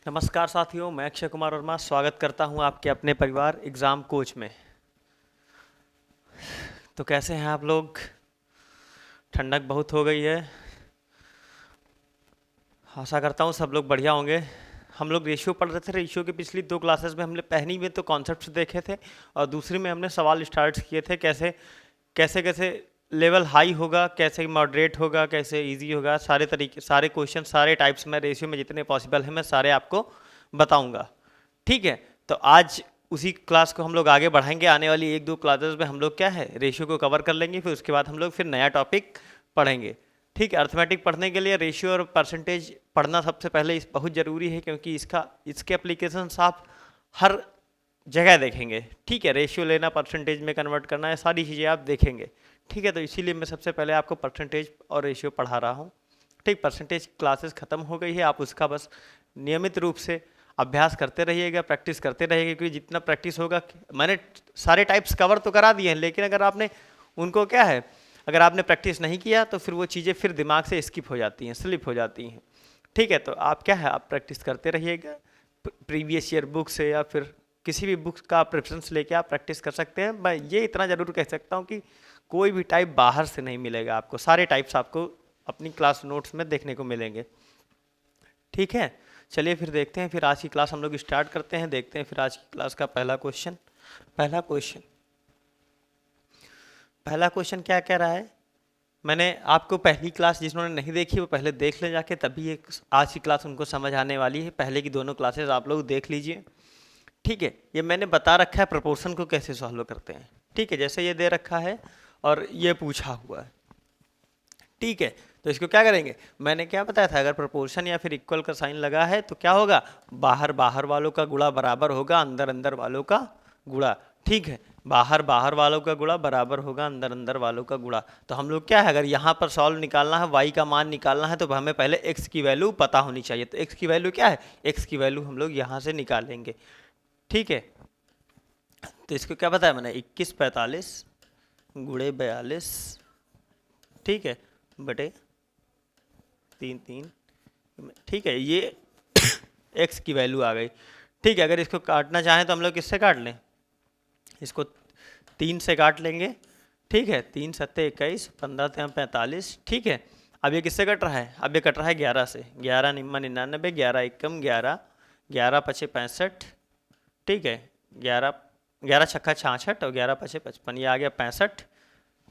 नमस्कार साथियों, मैं अक्षय कुमार वर्मा स्वागत करता हूं आपके अपने परिवार एग्ज़ाम कोच में। तो कैसे हैं आप लोग? ठंडक बहुत हो गई है। आशा करता हूं सब लोग बढ़िया होंगे। हम लोग रेशियो पढ़ रहे थे। रेशियो की पिछली 2 क्लासेस में हमने पहली में तो कॉन्सेप्ट्स देखे थे और दूसरी में हमने सवाल स्टार्ट किए थे कैसे कैसे कैसे लेवल हाई होगा, कैसे मॉडरेट होगा, कैसे इजी होगा। सारे तरीके, सारे क्वेश्चन, सारे टाइप्स में रेशियो में जितने पॉसिबल हैं मैं सारे आपको बताऊंगा। ठीक है, तो आज उसी क्लास को हम लोग आगे बढ़ाएंगे। आने वाली 1-2 क्लासेस में हम लोग क्या है रेशियो को कवर कर लेंगे, फिर उसके बाद हम लोग फिर नया टॉपिक पढ़ेंगे। ठीक है, अर्थमेटिक पढ़ने के लिए रेशियो और परसेंटेज पढ़ना सबसे पहले इस बहुत ज़रूरी है, क्योंकि इसके एप्लीकेशंस आप हर जगह देखेंगे। ठीक है, रेशियो लेना, परसेंटेज में कन्वर्ट करना, है सारी चीज़ें आप देखेंगे। ठीक है, तो इसीलिए मैं सबसे पहले आपको परसेंटेज और रेशियो पढ़ा रहा हूँ। ठीक, परसेंटेज क्लासेस ख़त्म हो गई है, आप उसका बस नियमित रूप से अभ्यास करते रहिएगा, प्रैक्टिस करते रहिएगा, क्योंकि जितना प्रैक्टिस होगा, मैंने सारे टाइप्स कवर तो करा दिए हैं, लेकिन अगर आपने उनको क्या है, अगर आपने प्रैक्टिस नहीं किया तो फिर वो चीज़ें फिर दिमाग से स्किप हो जाती हैं, स्लिप हो जाती हैं। ठीक है, तो आप क्या है, आप प्रैक्टिस करते रहिएगा। प्रीवियस ईयर बुक से या फिर किसी भी बुक का प्रेफरेंस लेके आप प्रैक्टिस कर सकते हैं। मैं ये इतना ज़रूर कह सकता हूँ कि कोई भी टाइप बाहर से नहीं मिलेगा आपको, सारे टाइप्स आपको अपनी क्लास नोट्स में देखने को मिलेंगे। ठीक है, चलिए फिर देखते हैं, फिर आज की क्लास हम लोग स्टार्ट करते हैं। देखते हैं फिर आज की क्लास का पहला क्वेश्चन क्या कह रहा है। मैंने आपको पहली क्लास जिन्होंने नहीं देखी वो पहले देख ले जाके, तभी एक आज की क्लास उनको समझ आने वाली है। पहले की दोनों क्लासेस आप लोग देख लीजिए। ठीक है, ये मैंने बता रखा है प्रोपोर्शन को कैसे सॉल्व करते हैं। ठीक है, जैसे ये दे रखा है और ये पूछा हुआ है। ठीक है, तो इसको क्या करेंगे, मैंने क्या बताया था, अगर प्रोपोर्शन या फिर इक्वल का साइन लगा है तो क्या होगा, बाहर बाहर वालों का गुणा बराबर होगा अंदर अंदर वालों का गुणा। ठीक है, बाहर बाहर वालों का गुणा बराबर होगा अंदर अंदर वालों का गुणा। तो हम लोग क्या है, अगर यहाँ पर सॉल्व निकालना है, वाई का मान निकालना है, तो हमें पहले एक्स की वैल्यू पता होनी चाहिए। तो एक्स की वैल्यू क्या है, एक्स की वैल्यू हम लोग यहाँ से निकालेंगे। ठीक है, तो इसको क्या बताया मैंने, 21/45 गुणे 42, ठीक है, बटे 3 ठीक है, ये एक्स की वैल्यू आ गई। ठीक है, अगर इसको काटना चाहें तो हम लोग किससे काट लें, इसको 3 से काट लेंगे। ठीक है, 3 सत्ते 21, 15 तेरह 45। ठीक है, अब ये किससे कट रहा है, अब ये कट रहा है 11 से। 11 निम्मा 99, 11 एकम 11, 11 पचे 65। ठीक है, 11 11 छक्का 66 और 11 पचे 55, ये आ गया 65।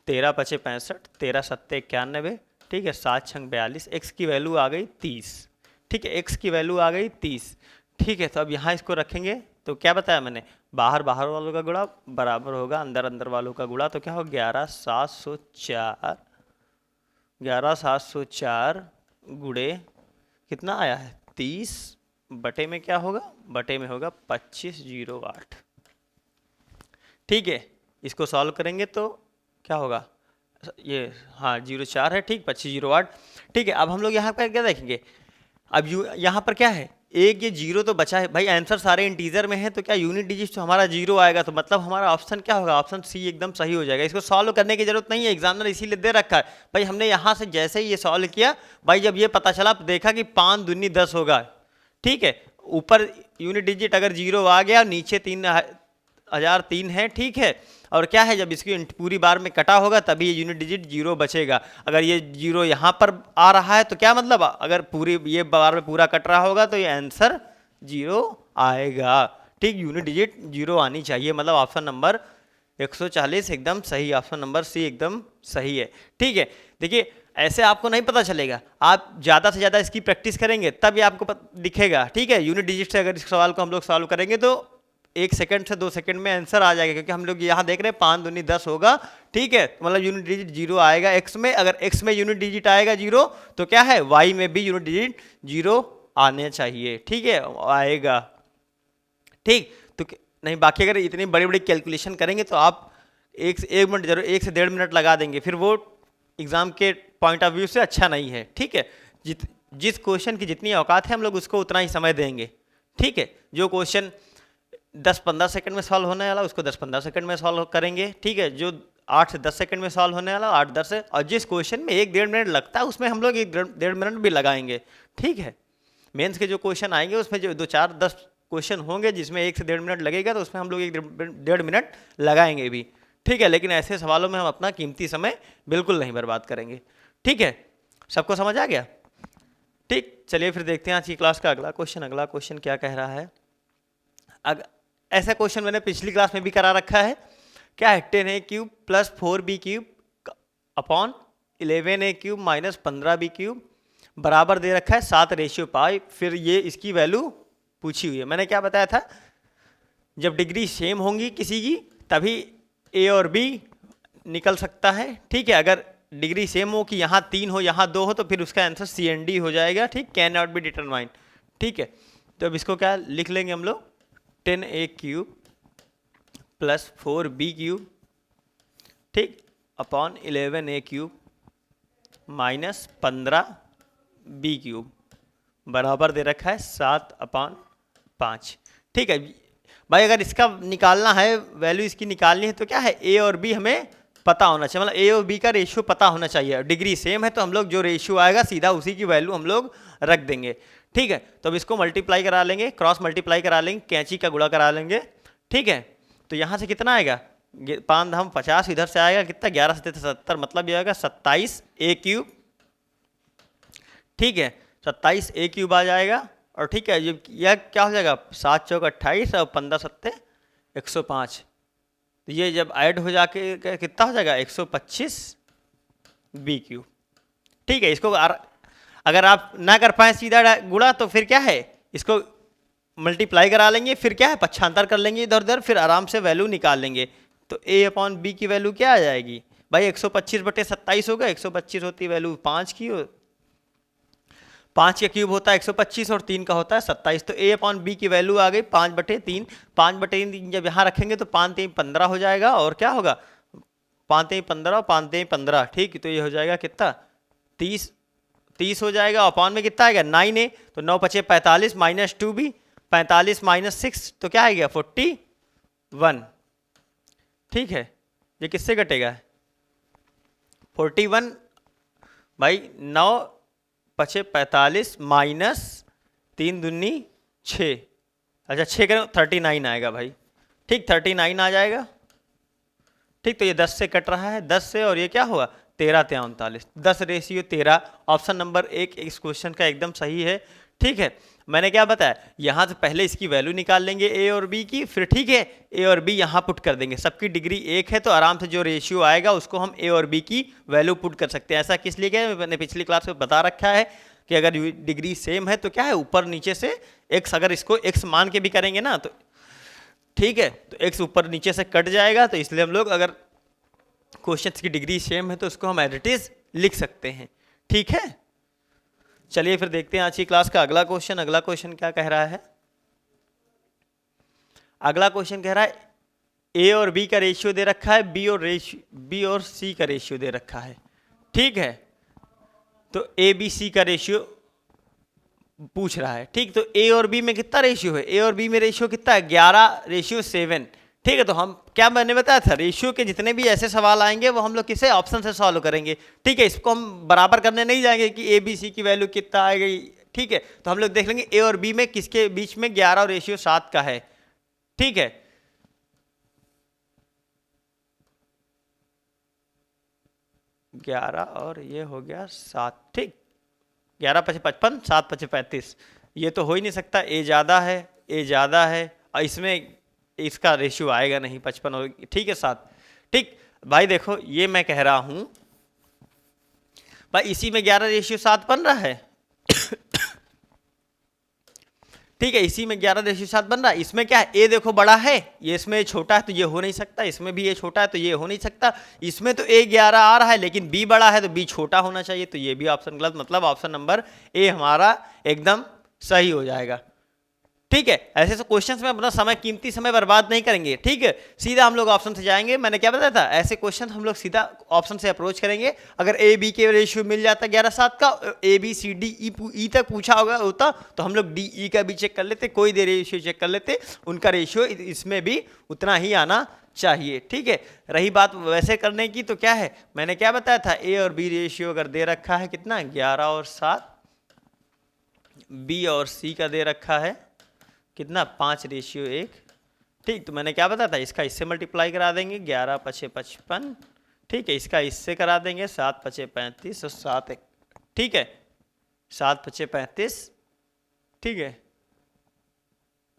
13 पचे 65, 13 सत्ते 91। ठीक है, 7 छंग 42, एक्स की वैल्यू आ गई 30। ठीक है, एक्स की वैल्यू आ गई 30। ठीक है, तो अब यहाँ इसको रखेंगे तो क्या बताया मैंने, बाहर बाहर वालों का गुणा बराबर होगा अंदर अंदर वालों का गुणा। तो क्या हो, 11,704, 11,704 गुणे कितना आया है 30, बटे में क्या होगा, बटे में होगा 2508। ठीक है, इसको सॉल्व करेंगे तो क्या होगा, ये हाँ 04 है। ठीक, 2508। ठीक है, अब हम लोग यहाँ पर क्या देखेंगे, अब यहाँ पर क्या है, एक ये जीरो तो बचा है भाई, आंसर सारे इंटीजर में है, तो क्या यूनिट डिजिट तो हमारा जीरो आएगा, तो मतलब हमारा ऑप्शन क्या होगा, ऑप्शन सी एकदम सही हो जाएगा। इसको सॉल्व करने की जरूरत नहीं है, एग्जामिनर इसीलिए दे रखा है भाई। हमने यहाँ से जैसे ही ये सॉल्व किया भाई, जब ये पता चला देखा कि 5 दूनी 10 होगा। ठीक है, ऊपर यूनिट डिजिट अगर जीरो आ गया, नीचे 3003 है। ठीक है, और क्या है, जब इसकी पूरी बार में कटा होगा तभी ये यूनिट डिजिट जीरो बचेगा। अगर ये जीरो यहाँ पर आ रहा है तो क्या मतलब, अगर पूरी ये बार में पूरा कट रहा होगा तो ये आंसर जीरो आएगा। ठीक, यूनिट डिजिट जीरो आनी चाहिए, मतलब ऑप्शन नंबर 140 एकदम सही, ऑप्शन नंबर सी एकदम सही है। ठीक है, देखिए ऐसे आपको नहीं पता चलेगा, आप ज़्यादा से ज़्यादा इसकी प्रैक्टिस करेंगे तब ये आपको दिखेगा। ठीक है, यूनिट डिजिट से अगर इस सवाल को हम लोग सॉल्व करेंगे तो 1 सेकंड से 2 सेकंड में आंसर आ जाएगा, क्योंकि हम लोग यहाँ देख रहे हैं 5 दूनी 10 होगा। ठीक है, मतलब यूनिट डिजिट जीरो आएगा एक्स में। अगर एक्स में यूनिट डिजिट आएगा जीरो तो क्या है, वाई में भी यूनिट डिजिट जीरो आने चाहिए। ठीक है, आएगा। ठीक, तो नहीं, बाकी अगर इतनी बड़ी बड़ी कैलकुलेशन करेंगे तो आप 1 मिनट जरूर, 1 से 1.5 मिनट लगा देंगे, फिर वो एग्जाम के पॉइंट ऑफ व्यू से अच्छा नहीं है। ठीक है, जिस क्वेश्चन की जितनी औकात है हम लोग उसको उतना ही समय देंगे। ठीक है, जो क्वेश्चन 10-15 सेकंड में सॉल्व होने वाला उसको 10-15 सेकंड में सॉल्व करेंगे। ठीक है, जो 8 से 10 सेकंड में सॉल्व होने वाला 8-10 से, और जिस क्वेश्चन में 1-1.5 मिनट लगता है उसमें हम लोग 1-1.5 मिनट भी लगाएंगे। ठीक है, मेंस के जो क्वेश्चन आएंगे उसमें जो 2-4-10 क्वेश्चन होंगे जिसमें 1 से 1.5 मिनट लगेगा, तो उसमें हम लोग 1-1.5 मिनट लगाएंगे भी, ठीक है। लेकिन ऐसे सवालों में हम अपना कीमती समय बिल्कुल नहीं बर्बाद करेंगे, ठीक है। सबको समझ आ गया? ठीक, चलिए फिर देखते हैं आज की क्लास का अगला क्वेश्चन। अगला क्वेश्चन क्या कह रहा है? ऐसा क्वेश्चन मैंने पिछली क्लास में भी करा रखा है। क्या है? 10a³ plus 4b³ upon 11a³ minus 15b³ बराबर दे रखा है 7:5। फिर ये इसकी वैल्यू पूछी हुई है। मैंने क्या बताया था? जब डिग्री सेम होंगी किसी की तभी ए और बी निकल सकता है, ठीक है। अगर डिग्री सेम हो कि यहाँ 3 हो यहाँ 2 हो तो फिर उसका आंसर CND हो जाएगा, ठीक। कैन नॉट बी डिटरमाइंड, ठीक है। तो अब इसको क्या लिख लेंगे हम लोग? 10a³ प्लस 4b³, ठीक, अपॉन 11a³ माइनस 15b³ बराबर दे रखा है 7/5, ठीक है भाई। अगर इसका निकालना है, वैल्यू इसकी निकालनी है, तो क्या है? ए और बी हमें पता होना चाहिए, मतलब ए और बी का रेशियो पता होना चाहिए। डिग्री सेम है तो हम लोग जो रेशियो आएगा सीधा उसी की वैल्यू हम लोग रख देंगे, ठीक है। तो अब इसको मल्टीप्लाई करा लेंगे, क्रॉस मल्टीप्लाई करा लेंगे, कैंची का गुणा करा लेंगे, ठीक है। तो यहाँ से कितना आएगा? 5×50, इधर से आएगा कितना? 11 × 70, मतलब ये आएगा 27a³, ठीक है। 27a³ आ जाएगा, और ठीक है यह क्या हो जाएगा? 7 × 4 = 28 और 15 × 7 = 105। तो ये जब ऐड हो जाके कितना हो जाएगा? 125b³, ठीक है। इसको अगर आप ना कर पाए सीधा गुणा तो फिर क्या है? इसको मल्टीप्लाई करा लेंगे, फिर क्या है? पक्षांतर कर लेंगे इधर उधर, फिर आराम से वैल्यू निकाल लेंगे। तो a/b की वैल्यू क्या आ जाएगी भाई? 125/27 होगा। 125 होती वैल्यू 5 की, 5 का क्यूब होता है 125 और 3 का होता है 27। तो a/b की वैल्यू आ गई 5/3। 5/3 जब यहाँ रखेंगे तो 5×3 = 15 हो जाएगा, और क्या होगा? 5×3 = 15 और 5×3 = 15, ठीक। तो ये हो जाएगा कितना? 30 हो जाएगा। अपॉन में कितना आएगा? 9a, तो 9×5 = 45 माइनस 2b, 45 माइनस 6 तो क्या आएगा? 41, ठीक है। ये किससे घटेगा? 41 भाई, 9×5 = 45 माइनस 3 दूनी 6, अच्छा 6 करें 39 आएगा भाई, ठीक। 39 आ जाएगा, ठीक। तो ये 10 से कट रहा है, 10 से, और ये क्या होगा? 13×3 = 39, 10:13। ऑप्शन नंबर 1 इस क्वेश्चन का एकदम सही है, ठीक है। मैंने क्या बताया? यहाँ से पहले इसकी वैल्यू निकाल लेंगे ए और बी की, फिर ठीक है ए और बी यहाँ पुट कर देंगे। सबकी डिग्री 1 है तो आराम से जो रेशियो आएगा उसको हम ए और बी की वैल्यू पुट कर सकते हैं। ऐसा किस लिए किया? मैंने पिछली क्लास में बता रखा है कि अगर डिग्री सेम है तो क्या है? ऊपर नीचे से एक्स, अगर इसको एक्स मान के भी करेंगे ना तो ठीक है, तो एक्स ऊपर नीचे से कट जाएगा। तो इसलिए हम लोग अगर क्वेश्चन की डिग्री सेम है तो उसको हम एज इट इज लिख सकते हैं, ठीक है। चलिए फिर देखते हैं आज की क्लास का अगला क्वेश्चन। अगला क्वेश्चन क्या कह रहा है? अगला क्वेश्चन कह रहा है ए और बी का रेशियो दे रखा है, बी और सी का रेशियो दे रखा है, ठीक है। तो ए बी सी का रेशियो पूछ रहा है, ठीक। तो ए और बी में कितना रेशियो है? ए और बी में रेशियो कितना है? 11:7, ठीक है। तो हम क्या, मैंने बताया था रेशियो के जितने भी ऐसे सवाल आएंगे वो हम लोग किसे ऑप्शन से सॉल्व करेंगे, ठीक है। इसको हम बराबर करने नहीं जाएंगे कि ए बी सी की वैल्यू कितना आएगी, ठीक है। तो हम लोग देख लेंगे ए और बी में किसके बीच में 11 और रेशियो 7 का है, ठीक है। ग्यारह और ये हो गया 7, ठीक। 11×5 = 55, 7×5 = 35। ये तो हो ही नहीं सकता, ए ज़्यादा है, ए ज़्यादा है, और इसमें इसका रेशियो आएगा नहीं 55 और ठीक है 7, ठीक। भाई देखो ये मैं कह रहा हूं भाई, इसी में 11:7 बन रहा है ठीक है, इसी में 11:7 बन रहा है। इसमें क्या है? ए देखो बड़ा है, ये इसमें छोटा है तो ये हो नहीं सकता, इसमें भी ए छोटा है तो ये हो नहीं सकता। इसमें तो ए 11 आ रहा है लेकिन बी बड़ा है तो बी छोटा होना चाहिए, तो ये भी ऑप्शन गलत। मतलब ऑप्शन नंबर ए हमारा एकदम सही हो जाएगा, ठीक है। ऐसे क्वेश्चंस में अपना समय, कीमती समय बर्बाद नहीं करेंगे, ठीक है। सीधा हम लोग ऑप्शन से जाएंगे। मैंने क्या बताया था? ऐसे क्वेश्चन हम लोग सीधा ऑप्शन से अप्रोच करेंगे। अगर ए बी के रेशियो मिल जाता 11:7 का, A B C D E तक पूछा होता तो हम लोग डी ई का भी चेक कर लेते, कोई दे रेशियो चेक कर लेते, उनका रेशियो इसमें भी उतना ही आना चाहिए, ठीक है। रही बात वैसे करने की तो क्या है, मैंने क्या बताया था? ए और बी रेशियो अगर दे रखा है कितना 11 और 7, बी और सी का दे रखा है कितना 5:1। ठीक, तो मैंने क्या बताया था, इसका इससे मल्टीप्लाई करा देंगे 11 पचे 55। ठीक है, इसका इससे करा देंगे 7 पचे 35 और 7 1, ठीक है 7 पचे 35। ठीक है,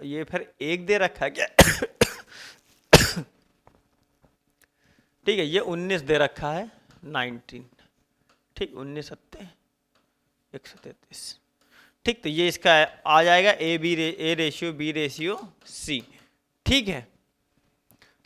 ये फिर एक दे रखा है क्या ठीक है, ये 19 दे रखा है 19। ठीक, 19 सत्ते 133। ठीक, तो ये इसका आ जाएगा A ratio B ratio C. ठीक है,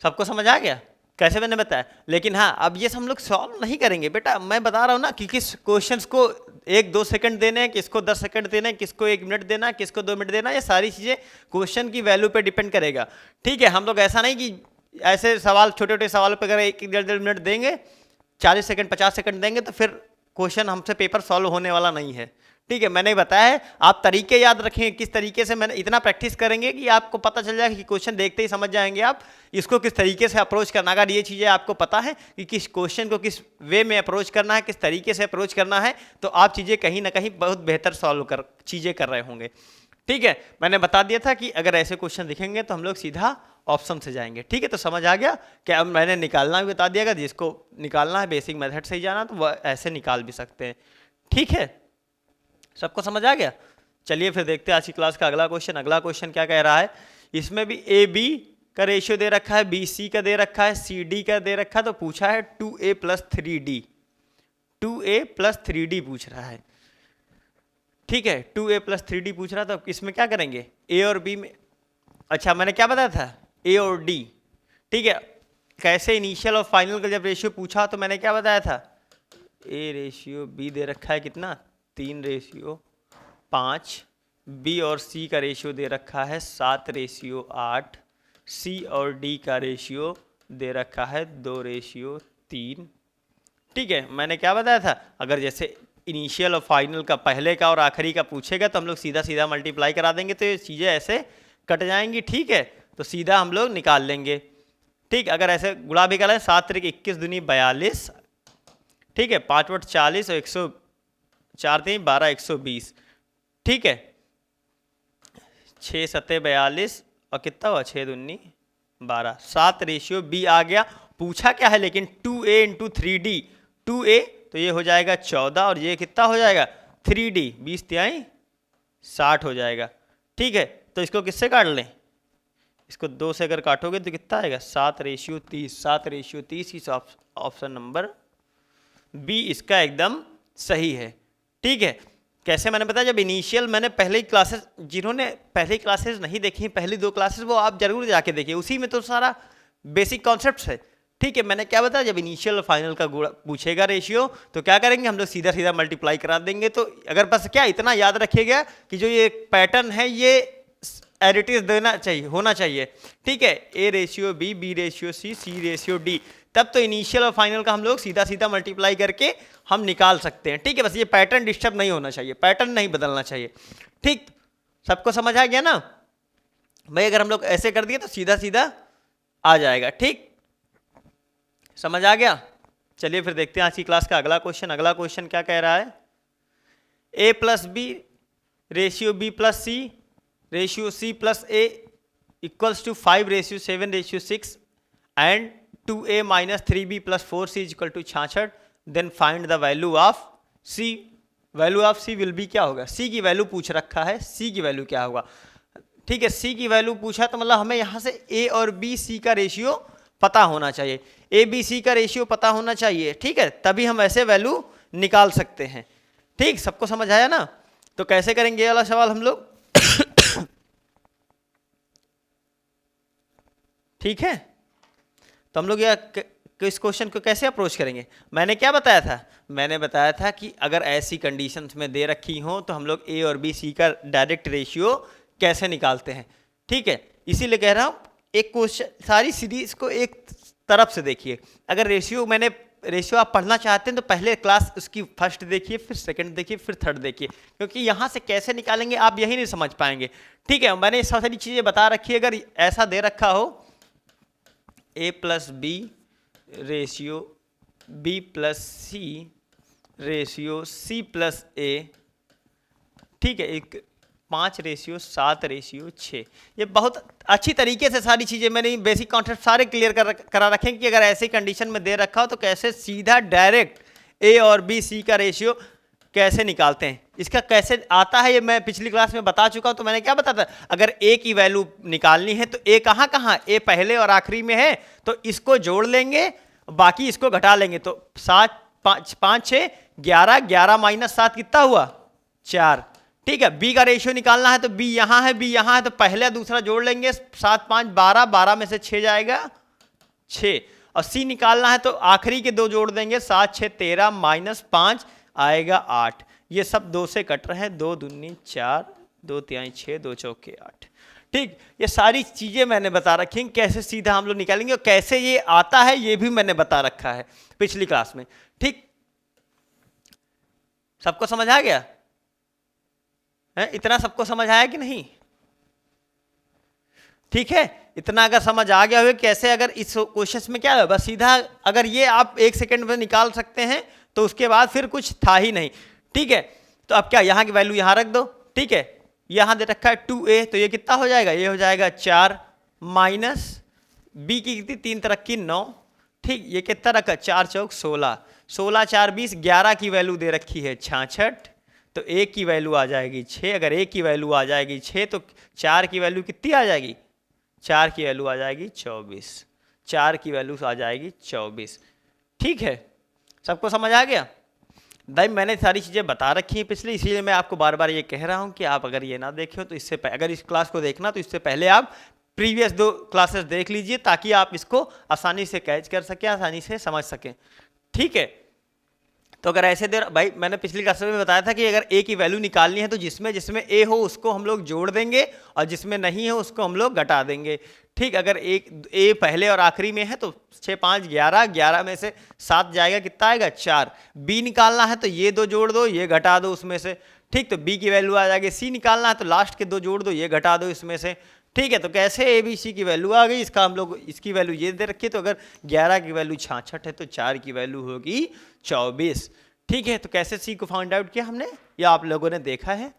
सबको समझ आ गया कैसे मैंने बताया। लेकिन हाँ, अब ये हम लोग सॉल्व नहीं करेंगे बेटा, मैं बता रहा हूँ ना कि किस क्वेश्चंस को 1-2 सेकंड देने हैं, किसको 10 सेकंड देने हैं, किसको 1 मिनट देना है, किसको 2 मिनट देना है, ये सारी चीज़ें क्वेश्चन की वैल्यू पे डिपेंड करेगा। ठीक है, हम लोग ऐसा नहीं कि ऐसे सवाल छोटे छोटे सवाल पर अगर 1-1.5 मिनट देंगे, 40 सेकंड 50 सेकंड देंगे तो फिर क्वेश्चन हमसे पेपर सॉल्व होने वाला नहीं है। ठीक है, मैंने बताया है, आप तरीके याद रखेंगे किस तरीके से, मैंने इतना प्रैक्टिस करेंगे कि आपको पता चल जाएगा कि क्वेश्चन देखते ही समझ जाएंगे आप इसको किस तरीके से अप्रोच करना। अगर ये चीज़ें आपको पता है कि किस क्वेश्चन को किस वे में अप्रोच करना है, किस तरीके से अप्रोच करना है, तो आप चीज़ें कहीं ना कहीं बहुत बेहतर चीज़ें कर रहे होंगे। ठीक है, मैंने बता दिया था कि अगर ऐसे क्वेश्चन दिखेंगे तो हम लोग सीधा ऑप्शन से जाएंगे। ठीक है, तो समझ आ गया कि अब मैंने निकालना भी बता दिया, अगर जिसको निकालना है बेसिक मेथड से ही जाना तो वह ऐसे निकाल भी सकते हैं। ठीक है, सबको समझ आ गया। चलिए फिर देखते हैं आज की क्लास का अगला क्वेश्चन। अगला क्वेश्चन क्या कह रहा है, इसमें भी ए बी का रेशियो दे रखा है, बी सी का दे रखा है, सी डी का दे रखा है, तो पूछा है 2a + 3d। 2a + 3d पूछ रहा है। ठीक है, 2a + 3d पूछ रहा था, तो इसमें क्या करेंगे, ए और बी में, अच्छा मैंने क्या बताया था, ए और डी। ठीक है, कैसे इनिशियल और फाइनल का जब रेशियो पूछा तो मैंने क्या बताया था, ए रेशियो बी दे रखा है कितना 3:5, बी और सी का रेशियो दे रखा है 7:8, सी और डी का रेशियो दे रखा है 2:3। ठीक है, मैंने क्या बताया था, अगर जैसे इनिशियल और फाइनल का पहले का और आखिरी का पूछेगा तो हम लोग सीधा सीधा मल्टीप्लाई करा देंगे, तो ये चीज़ें ऐसे कट जाएंगी। ठीक है, तो सीधा हम लोग निकाल लेंगे। ठीक, अगर ऐसे गुणा भी करें 7 × 21 दूनी 42। ठीक है, 5 × 40 और 104 × 12 120। ठीक है, 6 × 7 42 और कितना हुआ 6 दूनी 12, 7:b आ गया। पूछा क्या है लेकिन 2a × 3d, 2a तो ये हो जाएगा 14 और ये कितना हो जाएगा 3d, 20 तिहाई 60 हो जाएगा। ठीक है, तो इसको किससे काट लें, इसको 2 से अगर काटोगे तो कितना आएगा 7:30। 7:30 इस ऑप्शन नंबर बी इसका एकदम सही है। ठीक है, कैसे मैंने बताया, जब इनिशियल मैंने पहले ही क्लासेस, जिन्होंने पहले क्लासेस नहीं देखी, पहली 2 क्लासेस वो आप जरूर जाके देखिए, उसी में तो सारा बेसिक कॉन्सेप्ट्स है। ठीक है, मैंने क्या बताया, जब इनिशियल और फाइनल का पूछेगा रेशियो तो क्या करेंगे हम लोग सीधा सीधा मल्टीप्लाई करा देंगे। तो अगर बस क्या इतना याद रखिएगा कि जो ये पैटर्न है ये एडिटिव देना चाहिए, होना चाहिए। ठीक है, A ratio B, B ratio C, C ratio D, तब तो इनिशियल और फाइनल का हम लोग सीधा सीधा मल्टीप्लाई करके हम निकाल सकते हैं। ठीक है, बस ये पैटर्न डिस्टर्ब नहीं होना चाहिए, पैटर्न नहीं बदलना चाहिए। ठीक, सबको समझ आ गया ना भाई, अगर हम लोग ऐसे कर दिए तो सीधा सीधा आ जाएगा। ठीक, समझ आ गया। चलिए फिर देखते हैं आज की क्लास का अगला क्वेश्चन। अगला क्वेश्चन क्या कह रहा है, a + b ratio b + c ratio c + a equals to 5:7:6 and 2a - 3b + 4c = 66। Then find the value of c। Value of c will be क्या होगा, c की वैल्यू पूछ रखा है, c की वैल्यू क्या होगा। ठीक है, c की वैल्यू पूछा तो मतलब हमें यहाँ से a और b c का रेशियो पता होना चाहिए, ए बी सी का रेशियो पता होना चाहिए। ठीक है, तभी हम ऐसे वैल्यू निकाल सकते हैं। ठीक, सबको समझ आया ना। तो कैसे करेंगे ये वाला सवाल हम लोग ठीक है, तो हम लोग इस क्वेश्चन को कैसे अप्रोच करेंगे, मैंने क्या बताया था, मैंने बताया था कि अगर ऐसी कंडीशंस में दे रखी हो तो हम लोग ए और बी सी का डायरेक्ट रेशियो कैसे निकालते हैं। ठीक है, इसीलिए कह रहा हूँ एक क्वेश्चन, सारी सीरीज को एक तरफ से देखिए। अगर रेशियो आप पढ़ना चाहते हैं तो पहले क्लास उसकी फर्स्ट देखिए, फिर सेकंड देखिए, फिर थर्ड देखिए, क्योंकि यहाँ से कैसे निकालेंगे आप यही नहीं समझ पाएंगे। ठीक है, मैंने सारी चीज़ें बता रखी है। अगर ऐसा दे रखा हो a + b ratio b + c ratio c + a, ठीक है, एक 5:7:6। ये बहुत अच्छी तरीके से सारी चीज़ें मैंने बेसिक कॉन्सेप्ट सारे क्लियर करा रखे हैं कि अगर ऐसी कंडीशन में दे रखा हो तो कैसे सीधा डायरेक्ट ए और बी सी का रेशियो कैसे निकालते हैं, इसका कैसे आता है ये मैं पिछली क्लास में बता चुका हूं। तो मैंने क्या बताया था, अगर ए की वैल्यू निकालनी है तो ए कहाँ कहाँ, ए पहले और आखिरी में है तो इसको जोड़ लेंगे, बाकी इसको घटा लेंगे। तो 7 5 5 6 11, 11 माइनस 7 कितना हुआ 4। ठीक है, बी का रेशियो निकालना है तो बी यहाँ है, बी यहाँ है, तो पहले दूसरा जोड़ लेंगे, 7 5 12, 12 में से 6 जाएगा 6। और सी निकालना है तो आखिरी के दो जोड़ देंगे, 7 6 13 माइनस 5 आएगा 8। ये सब 2 से कट रहे हैं, 2 दूनी 4, 2 तिहाई 6, 2 चौके 8। ठीक, ये सारी चीजें मैंने बता रखी हैं कैसे सीधा हम लोग निकालेंगे और कैसे ये आता है ये भी मैंने बता रखा है पिछली क्लास में। ठीक, सबको समझ आ गया है? इतना सबको समझ आया कि नहीं? ठीक है, इतना अगर समझ आ गया हो कैसे, अगर इस क्वेश्चन में क्या है, बस सीधा अगर ये आप 1 सेकंड में निकाल सकते हैं तो उसके बाद फिर कुछ था ही नहीं। ठीक है, तो अब क्या, यहाँ की वैल्यू यहाँ रख दो। ठीक है, यहाँ दे रखा है 2a, तो ये कितना हो जाएगा, ये हो जाएगा 4 माइनस बी की कितनी 3 तरह की 9। ठीक, ये कितना रखा 4 चौक 16, 16 4 20, 11 की वैल्यू दे रखी है 66, तो a की वैल्यू आ जाएगी 6। अगर a की वैल्यू आ जाएगी 6 तो 4 की वैल्यू कितनी आ जाएगी, 4 की वैल्यू आ जाएगी 24, 4 की वैल्यू आ जाएगी 24। ठीक है, सबको समझ आ गया? भाई मैंने सारी चीज़ें बता रखी हैं पिछले, इसीलिए मैं आपको बार बार ये कह रहा हूँ कि आप अगर ये ना देखे हो तो इससे अगर इस क्लास को देखना तो इससे पहले आप प्रीवियस 2 क्लासेस देख लीजिए ताकि आप इसको आसानी से कैच कर सकें, आसानी से समझ सकें। ठीक है, तो अगर ऐसे देर भाई मैंने पिछली क्लास में बताया था कि अगर ए की वैल्यू निकालनी है तो जिसमें जिसमें ए हो उसको हम लोग जोड़ देंगे और जिसमें नहीं हो उसको हम लोग घटा देंगे। ठीक, अगर एक ए पहले और आखिरी में है तो 6 5 11, 11 में से 7 जाएगा, कितना आएगा 4। बी निकालना है तो ये 2 जोड़ दो, ये घटा दो उसमें से। ठीक, तो बी की वैल्यू आ जाएगी। सी निकालना है तो लास्ट के 2 जोड़ दो, ये घटा दो इसमें से। ठीक है, तो कैसे ए बी सी की वैल्यू आ गई, इसका हम लोग इसकी वैल्यू ये दे रखी है, तो अगर 11 की वैल्यू 66 है तो 4 की वैल्यू होगी 24। ठीक है, तो कैसे सी को फाइंड आउट किया हमने, या आप लोगों ने देखा है।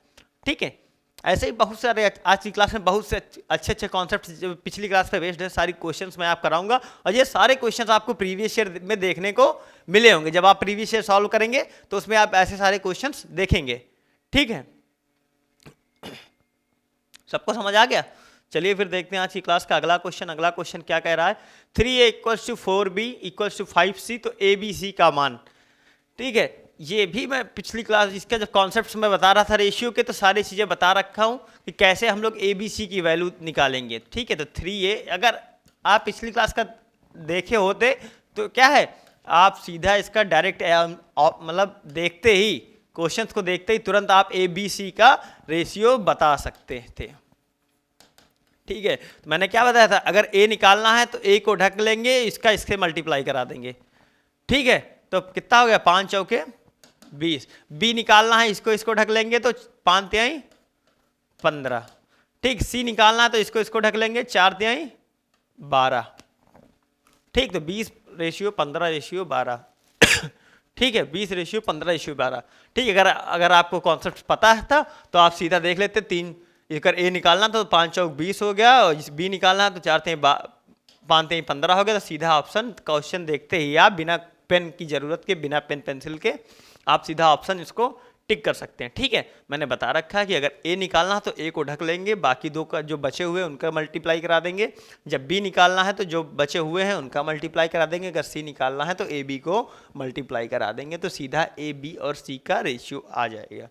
ठीक है, ऐसे ही बहुत सारे आज की क्लास में बहुत से अच्छे अच्छे कॉन्सेप्ट जो पिछली क्लास पे बेस्ड है, सारी क्वेश्चंस मैं आप कराऊंगा और ये सारे क्वेश्चंस आपको प्रीवियस ईयर में देखने को मिले होंगे। जब आप प्रीवियस ईयर सॉल्व करेंगे तो उसमें आप ऐसे सारे क्वेश्चंस देखेंगे। ठीक है, सबको समझ आ गया? चलिए फिर देखते हैं आज की क्लास का अगला क्वेश्चन। अगला क्वेश्चन क्या कह रहा है, 3a = 4b = 5c, तो ए बी सी का मान। ठीक है, ये भी मैं पिछली क्लास इसका जब कॉन्सेप्ट्स में बता रहा था रेशियो के, तो सारी चीज़ें बता रखा हूँ कि कैसे हम लोग ए बी सी की वैल्यू निकालेंगे। ठीक है, तो 3a अगर आप पिछली क्लास का देखे होते तो क्या है, आप सीधा इसका डायरेक्ट मतलब देखते ही क्वेश्चंस को देखते ही तुरंत आप ए बी सी का रेशियो बता सकते थे। ठीक है, तो मैंने क्या बताया था, अगर a निकालना है तो a को ढक लेंगे, इसका इससे मल्टीप्लाई करा देंगे। ठीक है, तो कितना हो गया 5 चौके 20। b निकालना है, इसको इसको ढक लेंगे तो 5 तिहाई 15। ठीक, c निकालना है तो इसको इसको ढक लेंगे, 4 तिहाई 12। ठीक, तो 20:15:12। ठीक है, 20:15:12। ठीक है, अगर आपको कॉन्सेप्ट पता था तो आप सीधा देख लेते, 3 अगर ए निकालना तो 5 चौक 20 हो गया, और बी निकालना तो 4 तिहाई 5 तिहाई 15 हो गया। तो सीधा ऑप्शन क्वेश्चन देखते ही आप बिना पेन की जरूरत के, बिना पेन पेंसिल के आप सीधा ऑप्शन इसको टिक कर सकते हैं। ठीक है, मैंने बता रखा है कि अगर ए निकालना है तो ए को ढक लेंगे, बाकी 2 का जो बचे हुए हैं उनका मल्टीप्लाई करा देंगे। जब बी निकालना है तो जो बचे हुए हैं उनका मल्टीप्लाई करा देंगे। अगर सी निकालना है तो ए बी को मल्टीप्लाई करा देंगे, तो सीधा ए बी और सी का रेशियो आ जाएगा।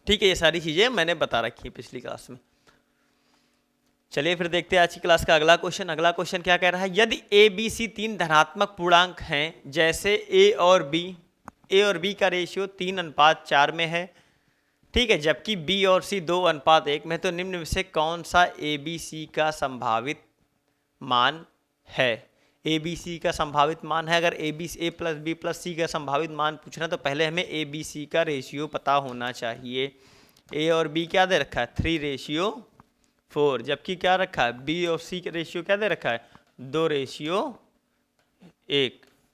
ठीक है, ये सारी चीजें मैंने बता रखी है पिछली क्लास में। चलिए फिर देखते हैं आज की क्लास का अगला क्वेश्चन। अगला क्वेश्चन क्या कह रहा है, यदि ए बी सी 3 धनात्मक पूर्णांक हैं, जैसे ए और बी का रेशियो 3:4 में है। ठीक है, जबकि बी और सी 2:1 में, तो निम्न में से कौन सा ए बी सी का संभावित मान है। ए बी सी का संभावित मान है, अगर ए प्लस बी प्लस सी का संभावित मान पूछना तो पहले हमें ए बी सी का रेशियो पता होना चाहिए। ए और बी क्या दे रखा है 3:4, जबकि क्या रखा है बी और सी का रेशियो क्या दे रखा है 2:1।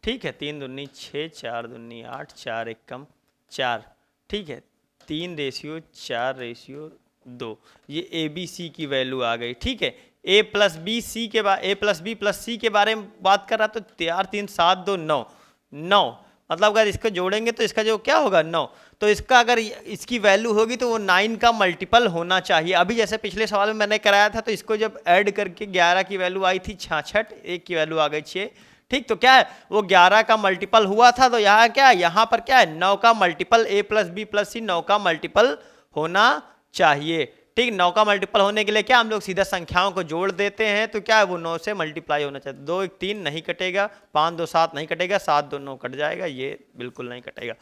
ठीक है, 3 दूनी 6, 4 दूनी 8, 4 1 कम 4। ठीक है, 3:4:2, ये ए बी सी की वैल्यू आ गई। ठीक है, ए प्लस बी सी के बाद, ए प्लस बी प्लस सी के बारे में बात कर रहा तो 4 3 7 2 9, 9 मतलब अगर इसको जोड़ेंगे तो इसका जो क्या होगा 9, तो इसका अगर इसकी वैल्यू होगी तो वो 9 का मल्टीपल होना चाहिए। अभी जैसे पिछले सवाल में मैंने कराया था, तो इसको जब ऐड करके 11 की वैल्यू आई थी 66, 1 की वैल्यू आ गई 6। ठीक, तो क्या है वो 11 का मल्टीपल हुआ था, तो यहाँ क्या है, यहाँ पर क्या है 9 का मल्टीपल, ए प्लस बी प्लस सी 9 का मल्टीपल होना चाहिए। ठीक, 9 का मल्टीपल होने के लिए क्या हम लोग सीधा संख्याओं को जोड़ देते हैं, तो क्या है वो 9 से मल्टीप्लाई होना चाहिए। 2 1 3 नहीं कटेगा, 5 2 7 नहीं कटेगा, 7 2 9 कट जाएगा, ये बिल्कुल नहीं कटेगा।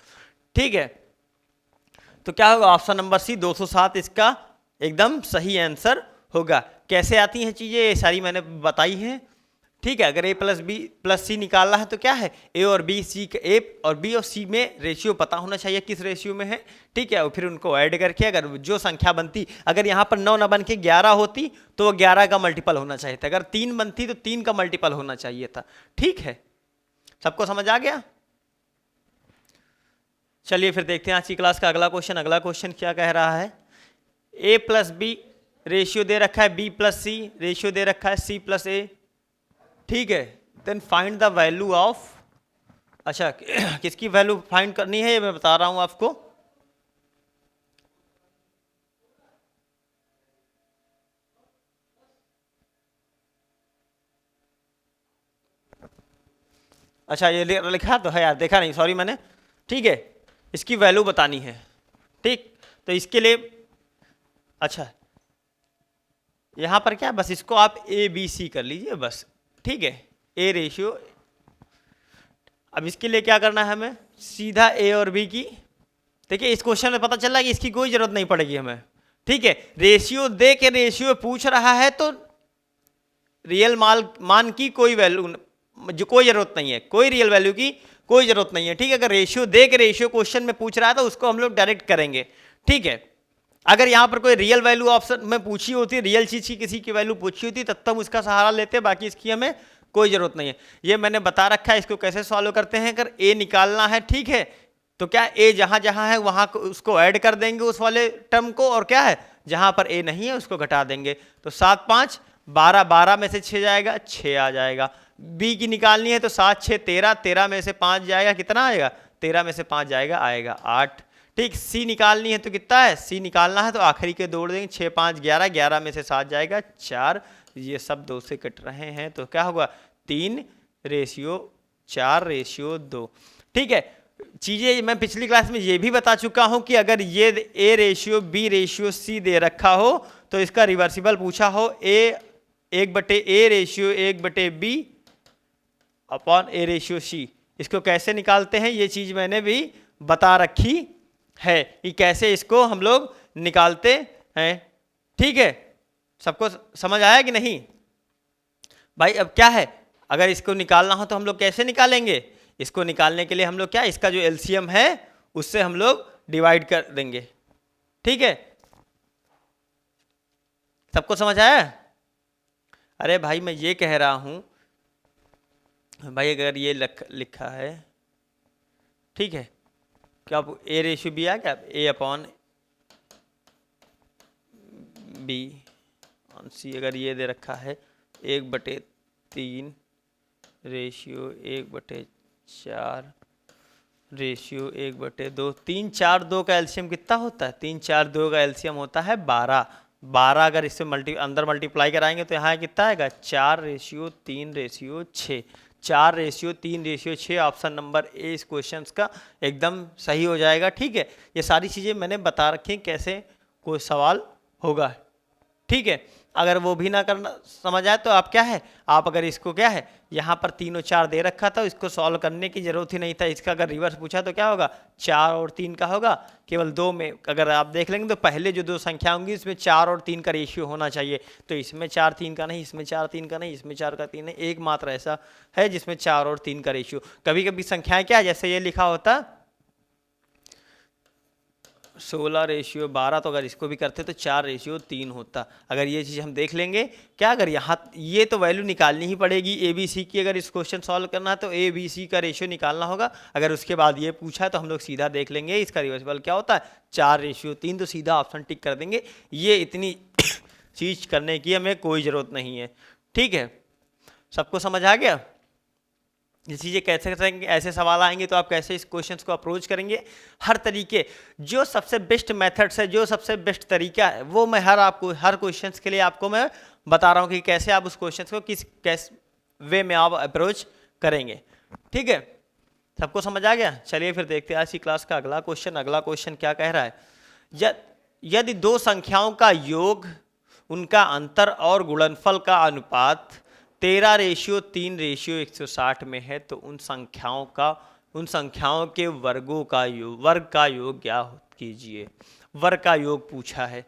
ठीक है, तो क्या होगा ऑप्शन नंबर सी 207 इसका एकदम सही आंसर होगा। कैसे आती हैं चीजें ये सारी मैंने बताई हैं। ठीक है, अगर ए प्लस बी प्लस सी निकालना है तो क्या है ए और बी सी, ए और बी और सी में रेशियो पता होना चाहिए किस रेशियो में है। ठीक है, और फिर उनको ऐड करके अगर जो संख्या बनती, अगर यहाँ पर 9 ना बन के 11 होती तो वो 11 का मल्टीपल होना चाहिए था, अगर 3 बनती तो 3 का मल्टीपल होना चाहिए था। ठीक है, सबको समझ आ गया। चलिए फिर देखते हैं आज की क्लास का अगला क्वेश्चन। अगला क्वेश्चन क्या कह रहा है, ए प्लस बी रेशियो दे रखा है, बी प्लस सी रेशियो दे रखा है, सी प्लस ए। ठीक है, then find the value of, अच्छा किसकी वैल्यू फाइंड करनी है ये मैं बता रहा हूं आपको। अच्छा ये लिखा तो है यार, देखा नहीं, सॉरी मैंने। ठीक है, इसकी वैल्यू बतानी है। ठीक, तो इसके लिए अच्छा यहां पर क्या, बस इसको आप ए बी सी कर लीजिए बस। ठीक है, ए रेशियो, अब इसके लिए क्या करना है हमें, सीधा ए और बी की, देखिए इस क्वेश्चन में पता चला कि इसकी कोई जरूरत नहीं पड़ेगी हमें। ठीक है, रेशियो दे के रेशियो पूछ रहा है तो रियल मान की कोई वैल्यू जो कोई जरूरत नहीं है, कोई रियल वैल्यू की कोई जरूरत नहीं है। ठीक है, अगर रेशियो दे के रेशियो क्वेश्चन में पूछ रहा है तो उसको हम लोग डायरेक्ट करेंगे। ठीक है, अगर यहां पर कोई रियल वैल्यू ऑप्शन में पूछी होती, रियल चीज की किसी की वैल्यू पूछी होती तब तक उसका सहारा लेते, बाकी इसकी हमें कोई जरूरत नहीं है। ये मैंने बता रखा है, इसको कैसे सॉल्व करते हैं। अगर ए निकालना है, ठीक है, तो क्या ए जहां जहां है वहां उसको ऐड कर देंगे उस वाले टर्म को, और क्या है जहां पर ए नहीं है उसको घटा देंगे। तो 7 5 12, 12 में से 6 जाएगा, 6 आ जाएगा। बी की निकालनी है तो 7 6 13, 13 में से 5 जाएगा, कितना आएगा, 13 में से 5 जाएगा, आएगा 8। ठीक, सी निकालनी है तो कितना है, सी निकालना है तो आखिरी के जोड़ देंगे, 6 5 11, 11 में से 7 जाएगा 4। ये सब 2 से कट रहे हैं तो क्या होगा 3:4:2। ठीक है, चीजें मैं पिछली क्लास में ये भी बता चुका हूं कि अगर ये A ratio B ratio C दे रखा हो तो इसका रिवर्सिबल पूछा हो, A 1/a ratio 1/b upon A ratio C, इसको कैसे निकालते हैं ये चीज मैंने भी बता रखी है कि कैसे इसको हम लोग निकालते हैं। ठीक है, सबको समझ आया कि नहीं भाई। अब क्या है, अगर इसको निकालना हो तो हम लोग कैसे निकालेंगे, इसको निकालने के लिए हम लोग क्या, इसका जो एलसीएम है उससे हम लोग डिवाइड कर देंगे। ठीक है, सबको समझ आया। अरे भाई मैं ये कह रहा हूं भाई, अगर ये लिखा है, ठीक है, क्या आप ए रेशियो बी आ क्या, ए अपॉन बी ऑन सी, अगर ये दे रखा है 1/3 रेशियो 1/4 रेशियो 1/2, 3 4 2 का एलसीएम कितना होता है, 3 4 2 का एलसीएम होता है 12। 12 अगर इससे अंदर मल्टीप्लाई कराएंगे तो यहाँ कितना आएगा 4:3:6, 4:3:6। ऑप्शन नंबर ए इस क्वेश्चन का एकदम सही हो जाएगा। ठीक है, ये सारी चीज़ें मैंने बता रखी हैं कैसे कोई सवाल होगा। ठीक है, अगर वो भी ना करना समझ आए तो आप क्या है, आप अगर इसको क्या है यहाँ पर 3 और 4 दे रखा था, इसको सॉल्व करने की जरूरत ही नहीं था। इसका अगर रिवर्स पूछा तो क्या होगा 4 और 3 का होगा, केवल 2 में अगर आप देख लेंगे तो पहले जो 2 संख्या होंगी इसमें 4 और 3 का रेशियो होना चाहिए, तो इसमें 4 3 का नहीं, इसमें 4 3 का नहीं, इसमें 4 का 3 नहीं, एक मात्र ऐसा है जिसमें 4 और 3 का रेशियो। कभी कभी संख्याएं क्या है, जैसे ये लिखा होता 16:12, तो अगर इसको भी करते तो 4:3 होता। अगर ये चीज़ हम देख लेंगे क्या, अगर यहाँ ये तो वैल्यू निकालनी ही पड़ेगी ए बी सी की, अगर इस क्वेश्चन सॉल्व करना है तो ए बी सी का रेशियो निकालना होगा। अगर उसके बाद ये पूछा है तो हम लोग सीधा देख लेंगे इसका रिवर्सिबल क्या होता है, 4:3, तो सीधा ऑप्शन टिक कर देंगे। ये इतनी चीज़ करने की हमें कोई ज़रूरत नहीं है। ठीक है, सबको समझ आ गया? ये चीज़ें कैसे करेंगे, ऐसे सवाल आएंगे तो आप कैसे इस क्वेश्चन को अप्रोच करेंगे, हर तरीके जो सबसे बेस्ट मेथड्स है, जो सबसे बेस्ट तरीका है, वो मैं हर क्वेश्चन के लिए आपको मैं बता रहा हूँ कि कैसे आप उस क्वेश्चन को किस वे में आप अप्रोच करेंगे। ठीक है, सबको समझ आ गया? चलिए फिर देखते हैं आज की क्लास का अगला क्वेश्चन। अगला क्वेश्चन क्या कह रहा है, यदि दो संख्याओं का योग, उनका अंतर और गुणनफल का अनुपात 13:3:160 में है तो उन संख्याओं के वर्ग का योग क्या कीजिए। वर्ग का योग पूछा है।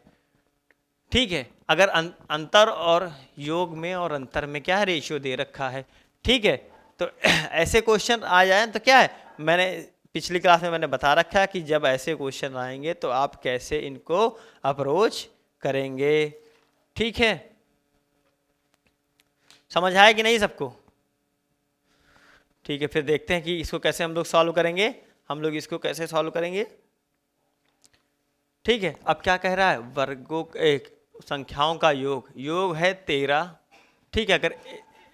ठीक है, अगर अंतर और योग में और अंतर में क्या है, रेशियो दे रखा है। ठीक है, तो ऐसे क्वेश्चन आ जाए तो क्या है, मैंने पिछली क्लास में मैंने बता रखा है कि जब ऐसे क्वेश्चन आएंगे तो आप कैसे इनको अप्रोच करेंगे। ठीक है, समझ आया कि नहीं सबको? ठीक है, फिर देखते हैं कि इसको कैसे हम लोग सॉल्व करेंगे। इसको सॉल्व करेंगे। ठीक है, अब क्या कह रहा है, वर्गों एक संख्याओं का योग है 13। ठीक है, अगर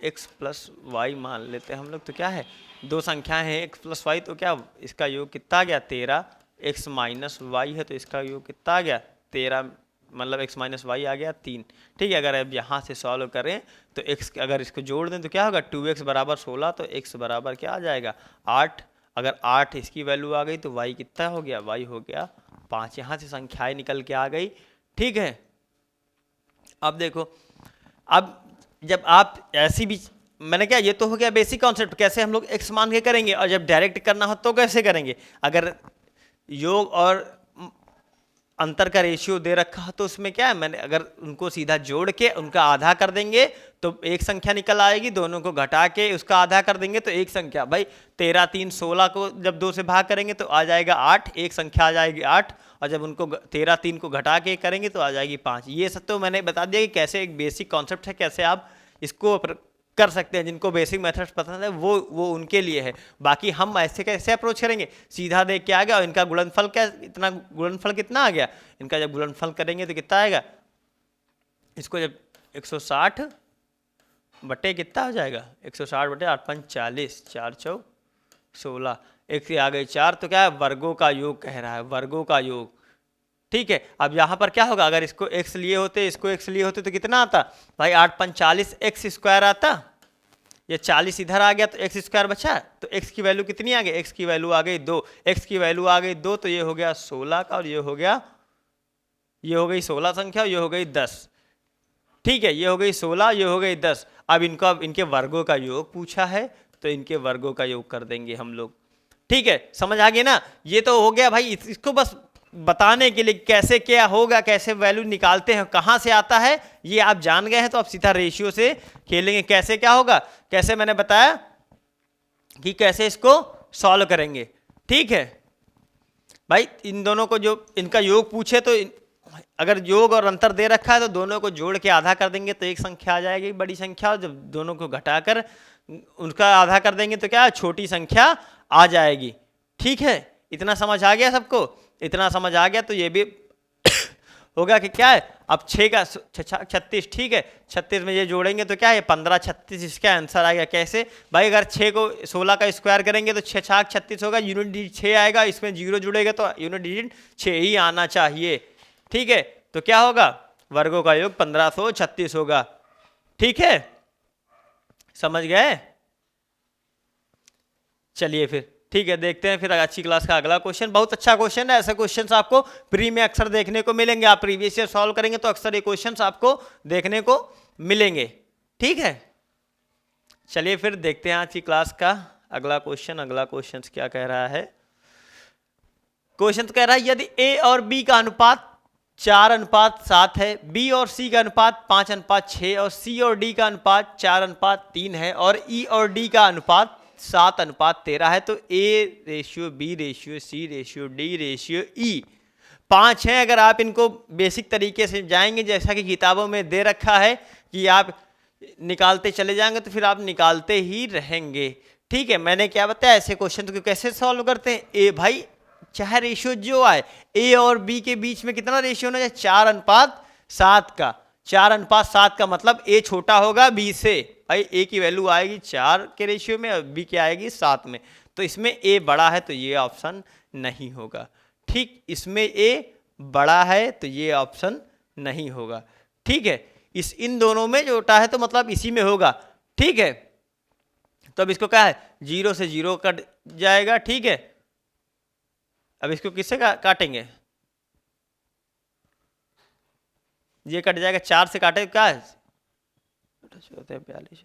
x प्लस वाई मान लेते हैं हम लोग तो क्या है, दो संख्याएं हैं x प्लस वाई, तो क्या इसका योग कितना आ गया 13। x माइनस वाई है तो इसका योग कितना आ गया 13, मतलब x माइनस वाई आ गया 3। ठीक है, अगर अब यहाँ से सॉल्व करें तो x अगर इसको जोड़ दें तो क्या होगा, 2x बराबर 16, तो x बराबर क्या आ जाएगा 8। अगर 8 इसकी वैल्यू आ गई तो y कितना हो गया, y हो गया 5। यहाँ से संख्याएं निकल के आ गई। ठीक है, अब देखो, अब जब आप ऐसी भी, मैंने क्या, ये तो हो गया बेसिक कॉन्सेप्ट कैसे हम लोग x मान के करेंगे, और जब डायरेक्ट करना हो तो कैसे करेंगे। अगर योग और अंतर का रेशियो दे रखा है तो उसमें क्या है, मैंने अगर उनको सीधा जोड़ के उनका आधा कर देंगे तो एक संख्या निकल आएगी, दोनों को घटा के उसका आधा कर देंगे तो एक संख्या। भाई 13 3 16 को जब 2 से भाग करेंगे तो आ जाएगा 8, एक संख्या आ जाएगी 8, और जब उनको 13 3 को घटा के करेंगे तो आ जाएगी 5। ये सब तो मैंने बता दिया कि कैसे एक बेसिक कॉन्सेप्ट है, कैसे आप इसको कर सकते हैं। जिनको बेसिक मेथड्स पसंद है वो उनके लिए है। बाकी हम ऐसे कैसे अप्रोच करेंगे, सीधा देख के आ गया और इनका गुणनफल गुणनफल कितना आ गया, इनका जब गुणनफल करेंगे तो कितना आएगा, इसको जब 160 बटे कितना हो जाएगा, 160 बटे 8 5 40, 4 4 16, एक से आ गई 4, तो क्या है वर्गों का योग कह रहा है, वर्गों का योग। ठीक है, अब यहाँ पर क्या होगा, अगर इसको x लिए होते, इसको x लिए होते तो कितना आता भाई, 8 5 40 x स्क्वायर आता। ये 40 इधर आ गया तो x स्क्वायर बचा, तो x की वैल्यू कितनी आ गई, x की वैल्यू आ गई 2, x की वैल्यू आ गई 2, तो ये हो गया 16 का, और ये हो गई 16 संख्या, ये हो गई 10। ठीक है, ये हो गई 16, ये हो गई 10। अब इनके वर्गों का योग पूछा है तो इनके वर्गों का योग कर देंगे हम लोग। ठीक है, समझ आ गया ना? ये तो हो गया भाई, इसको बस बताने के लिए कैसे क्या होगा, कैसे वैल्यू निकालते हैं, कहाँ से आता है, ये आप जान गए हैं तो आप सीधा रेशियो से खेलेंगे। कैसे क्या होगा, कैसे मैंने बताया कि कैसे इसको सॉल्व करेंगे। ठीक है भाई, इन दोनों को जो इनका योग पूछे तो अगर योग और अंतर दे रखा है तो दोनों को जोड़ के आधा कर देंगे तो एक संख्या आ जाएगी बड़ी संख्या, और जब दोनों को घटाकर उनका आधा कर देंगे तो क्या छोटी संख्या आ जाएगी। ठीक है, इतना समझ आ गया सबको? इतना समझ आ गया तो ये भी होगा कि क्या है, अब 6 का 36। ठीक है, 36 में ये जोड़ेंगे तो क्या है 15 36, इसका आंसर आ गया। कैसे भाई, अगर 6 को 16 का स्क्वायर करेंगे तो 6 6 36 होगा, यूनिट डिजिट 6 आएगा, इसमें 0 जुड़ेगा तो यूनिट डिजिट 6 ही आना चाहिए। ठीक है, तो क्या होगा, वर्गों का योग 1536 होगा। ठीक है, समझ गए? चलिए फिर ठीक है, देखते हैं फिर अच्छी क्लास का अगला क्वेश्चन। बहुत अच्छा क्वेश्चन है, ऐसे क्वेश्चंस आपको प्री में अक्सर देखने को मिलेंगे। आप प्रीवियस ईयर सॉल्व करेंगे तो अक्सर ये क्वेश्चंस आपको देखने को मिलेंगे। ठीक है, चलिए फिर देखते हैं आज की क्लास का अगला क्वेश्चन। अगला क्वेश्चन क्या कह रहा है, क्वेश्चन कह रहा है यदि a और b का अनुपात 4:7 है, b और c का अनुपात 5:6 और c और d का अनुपात 4:3 है और e और d का अनुपात 7:13 है, तो a ratio b ratio c ratio d ratio e 5 हैं। अगर आप इनको बेसिक तरीके से जाएंगे जैसा कि किताबों में दे रखा है कि आप निकालते चले जाएंगे तो फिर आप निकालते ही रहेंगे। ठीक है, मैंने क्या बताया, ऐसे क्वेश्चन को कैसे सॉल्व करते हैं। ए भाई चाहे रेशियो जो आए, ए और बी के बीच में कितना रेशियो होना चाहिए, 4:7 का। 4:7 का मतलब ए छोटा होगा बी से। भाई ए की वैल्यू आएगी 4 के रेशियो में और बी की आएगी 7 में, तो इसमें ए बड़ा है तो ये ऑप्शन नहीं होगा। ठीक, इसमें ए बड़ा है तो ये ऑप्शन नहीं होगा। ठीक है, इन दोनों में छोटा है तो मतलब इसी में होगा। ठीक है, तो अब इसको क्या है, 0 से 0 कट जाएगा। ठीक है, अब इसको किससे काटेंगे, ये कट जाएगा, 4 से काटे क्या है, 42।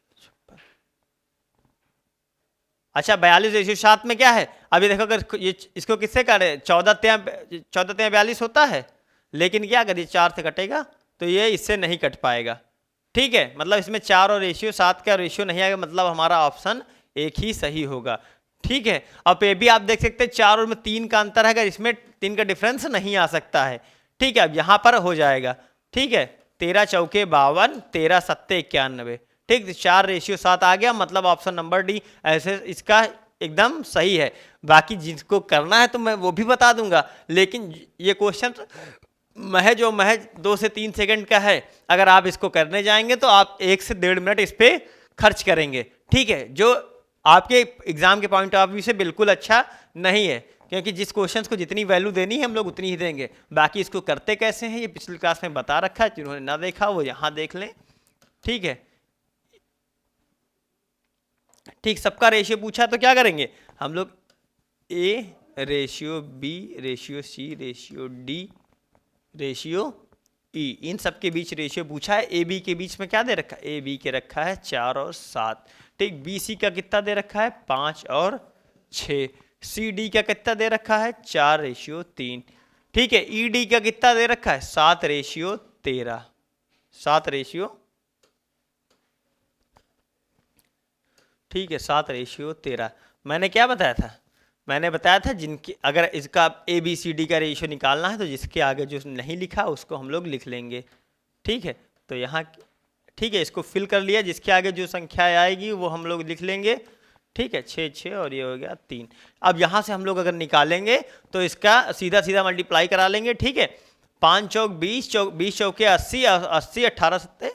अच्छा 42:7 में क्या है, अभी देखो अगर ये इसको किससे काटे, 14×42 होता है, लेकिन क्या अगर ये 4 से कटेगा तो ये इससे नहीं कट पाएगा। ठीक है, मतलब इसमें 4 और रेशियो 7 का रेशियो नहीं आएगा, मतलब हमारा ऑप्शन एक ही सही होगा। ठीक है, अब ये भी आप देख सकते हैं 4 और में 3 का अंतर है, अगर इसमें 3 का डिफरेंस नहीं आ सकता है। ठीक है, अब यहाँ पर हो जाएगा। ठीक है, 13 चौके 52, 13 सत्ते 91। ठीक, 4:7 आ गया, मतलब ऑप्शन नंबर डी ऐसे इसका एकदम सही है। बाकी जिसको करना है तो मैं वो भी बता दूंगा, लेकिन ये क्वेश्चन महज 2 से 3 सेकंड का है। अगर आप इसको करने जाएंगे तो आप 1 से 1.5 मिनट इस पर खर्च करेंगे। ठीक है, जो आपके एग्जाम के पॉइंट ऑफ व्यू से बिल्कुल अच्छा नहीं है, क्योंकि जिस क्वेश्चन को जितनी वैल्यू देनी है हम लोग उतनी ही देंगे। बाकी इसको करते कैसे हैं ये पिछली क्लास में बता रखा है, जिन्होंने ना देखा वो यहाँ देख लें। ठीक है, ठीक, सबका रेशियो पूछा तो क्या करेंगे हम लोग, A ratio B ratio C ratio D ratio E, इन सब के बीच रेशियो पूछा है। ए बी के बीच में क्या दे रखा है, ए बी के रखा है 4 और 7। ठीक, बी सी का कितना दे रखा है 5 और 6। सी डी का कितना दे रखा है 4:3। ठीक है, ई डी का कितना दे रखा है 7:13। 7:, ठीक है 7:13। मैंने क्या बताया था, मैंने बताया था जिनकी अगर इसका ए बी सी डी का रेशियो निकालना है तो जिसके आगे जो नहीं लिखा उसको हम लोग लिख लेंगे। ठीक है, तो यहाँ ठीक है इसको फिल कर लिया, जिसके आगे जो संख्या आएगी वो हम लोग लिख लेंगे। ठीक है, 6 6 और ये हो गया 3। अब यहाँ से हम लोग अगर निकालेंगे तो इसका सीधा सीधा मल्टीप्लाई करा लेंगे। ठीक है, 5 चौक 20, 20 चौके 80, 80 18 सत्ते।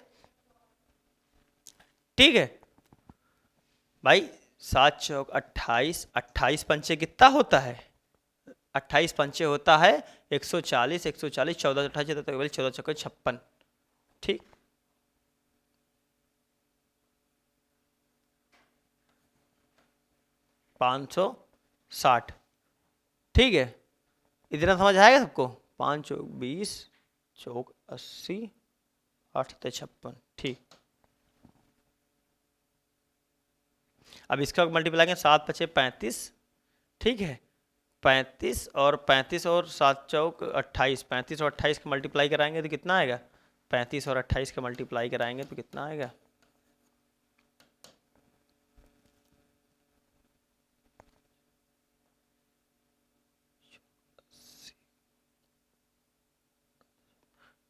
ठीक है भाई, 7 चौक 28, 28 पंचे कितना होता है, 28 पंचे होता है 140, 140 14 28 14 चौके 56। ठीक, $560। ठीक है, इतना समझ आएगा सबको, 5 चौक 20 चौक 80 8 56। ठीक, अब इसका मल्टीप्लाई करें, 7 5 35। ठीक है, 35 और 7 चौक 28, 35 और 28 का मल्टीप्लाई कराएंगे तो कितना आएगा, 35 और 28 का मल्टीप्लाई कराएंगे तो कितना आएगा,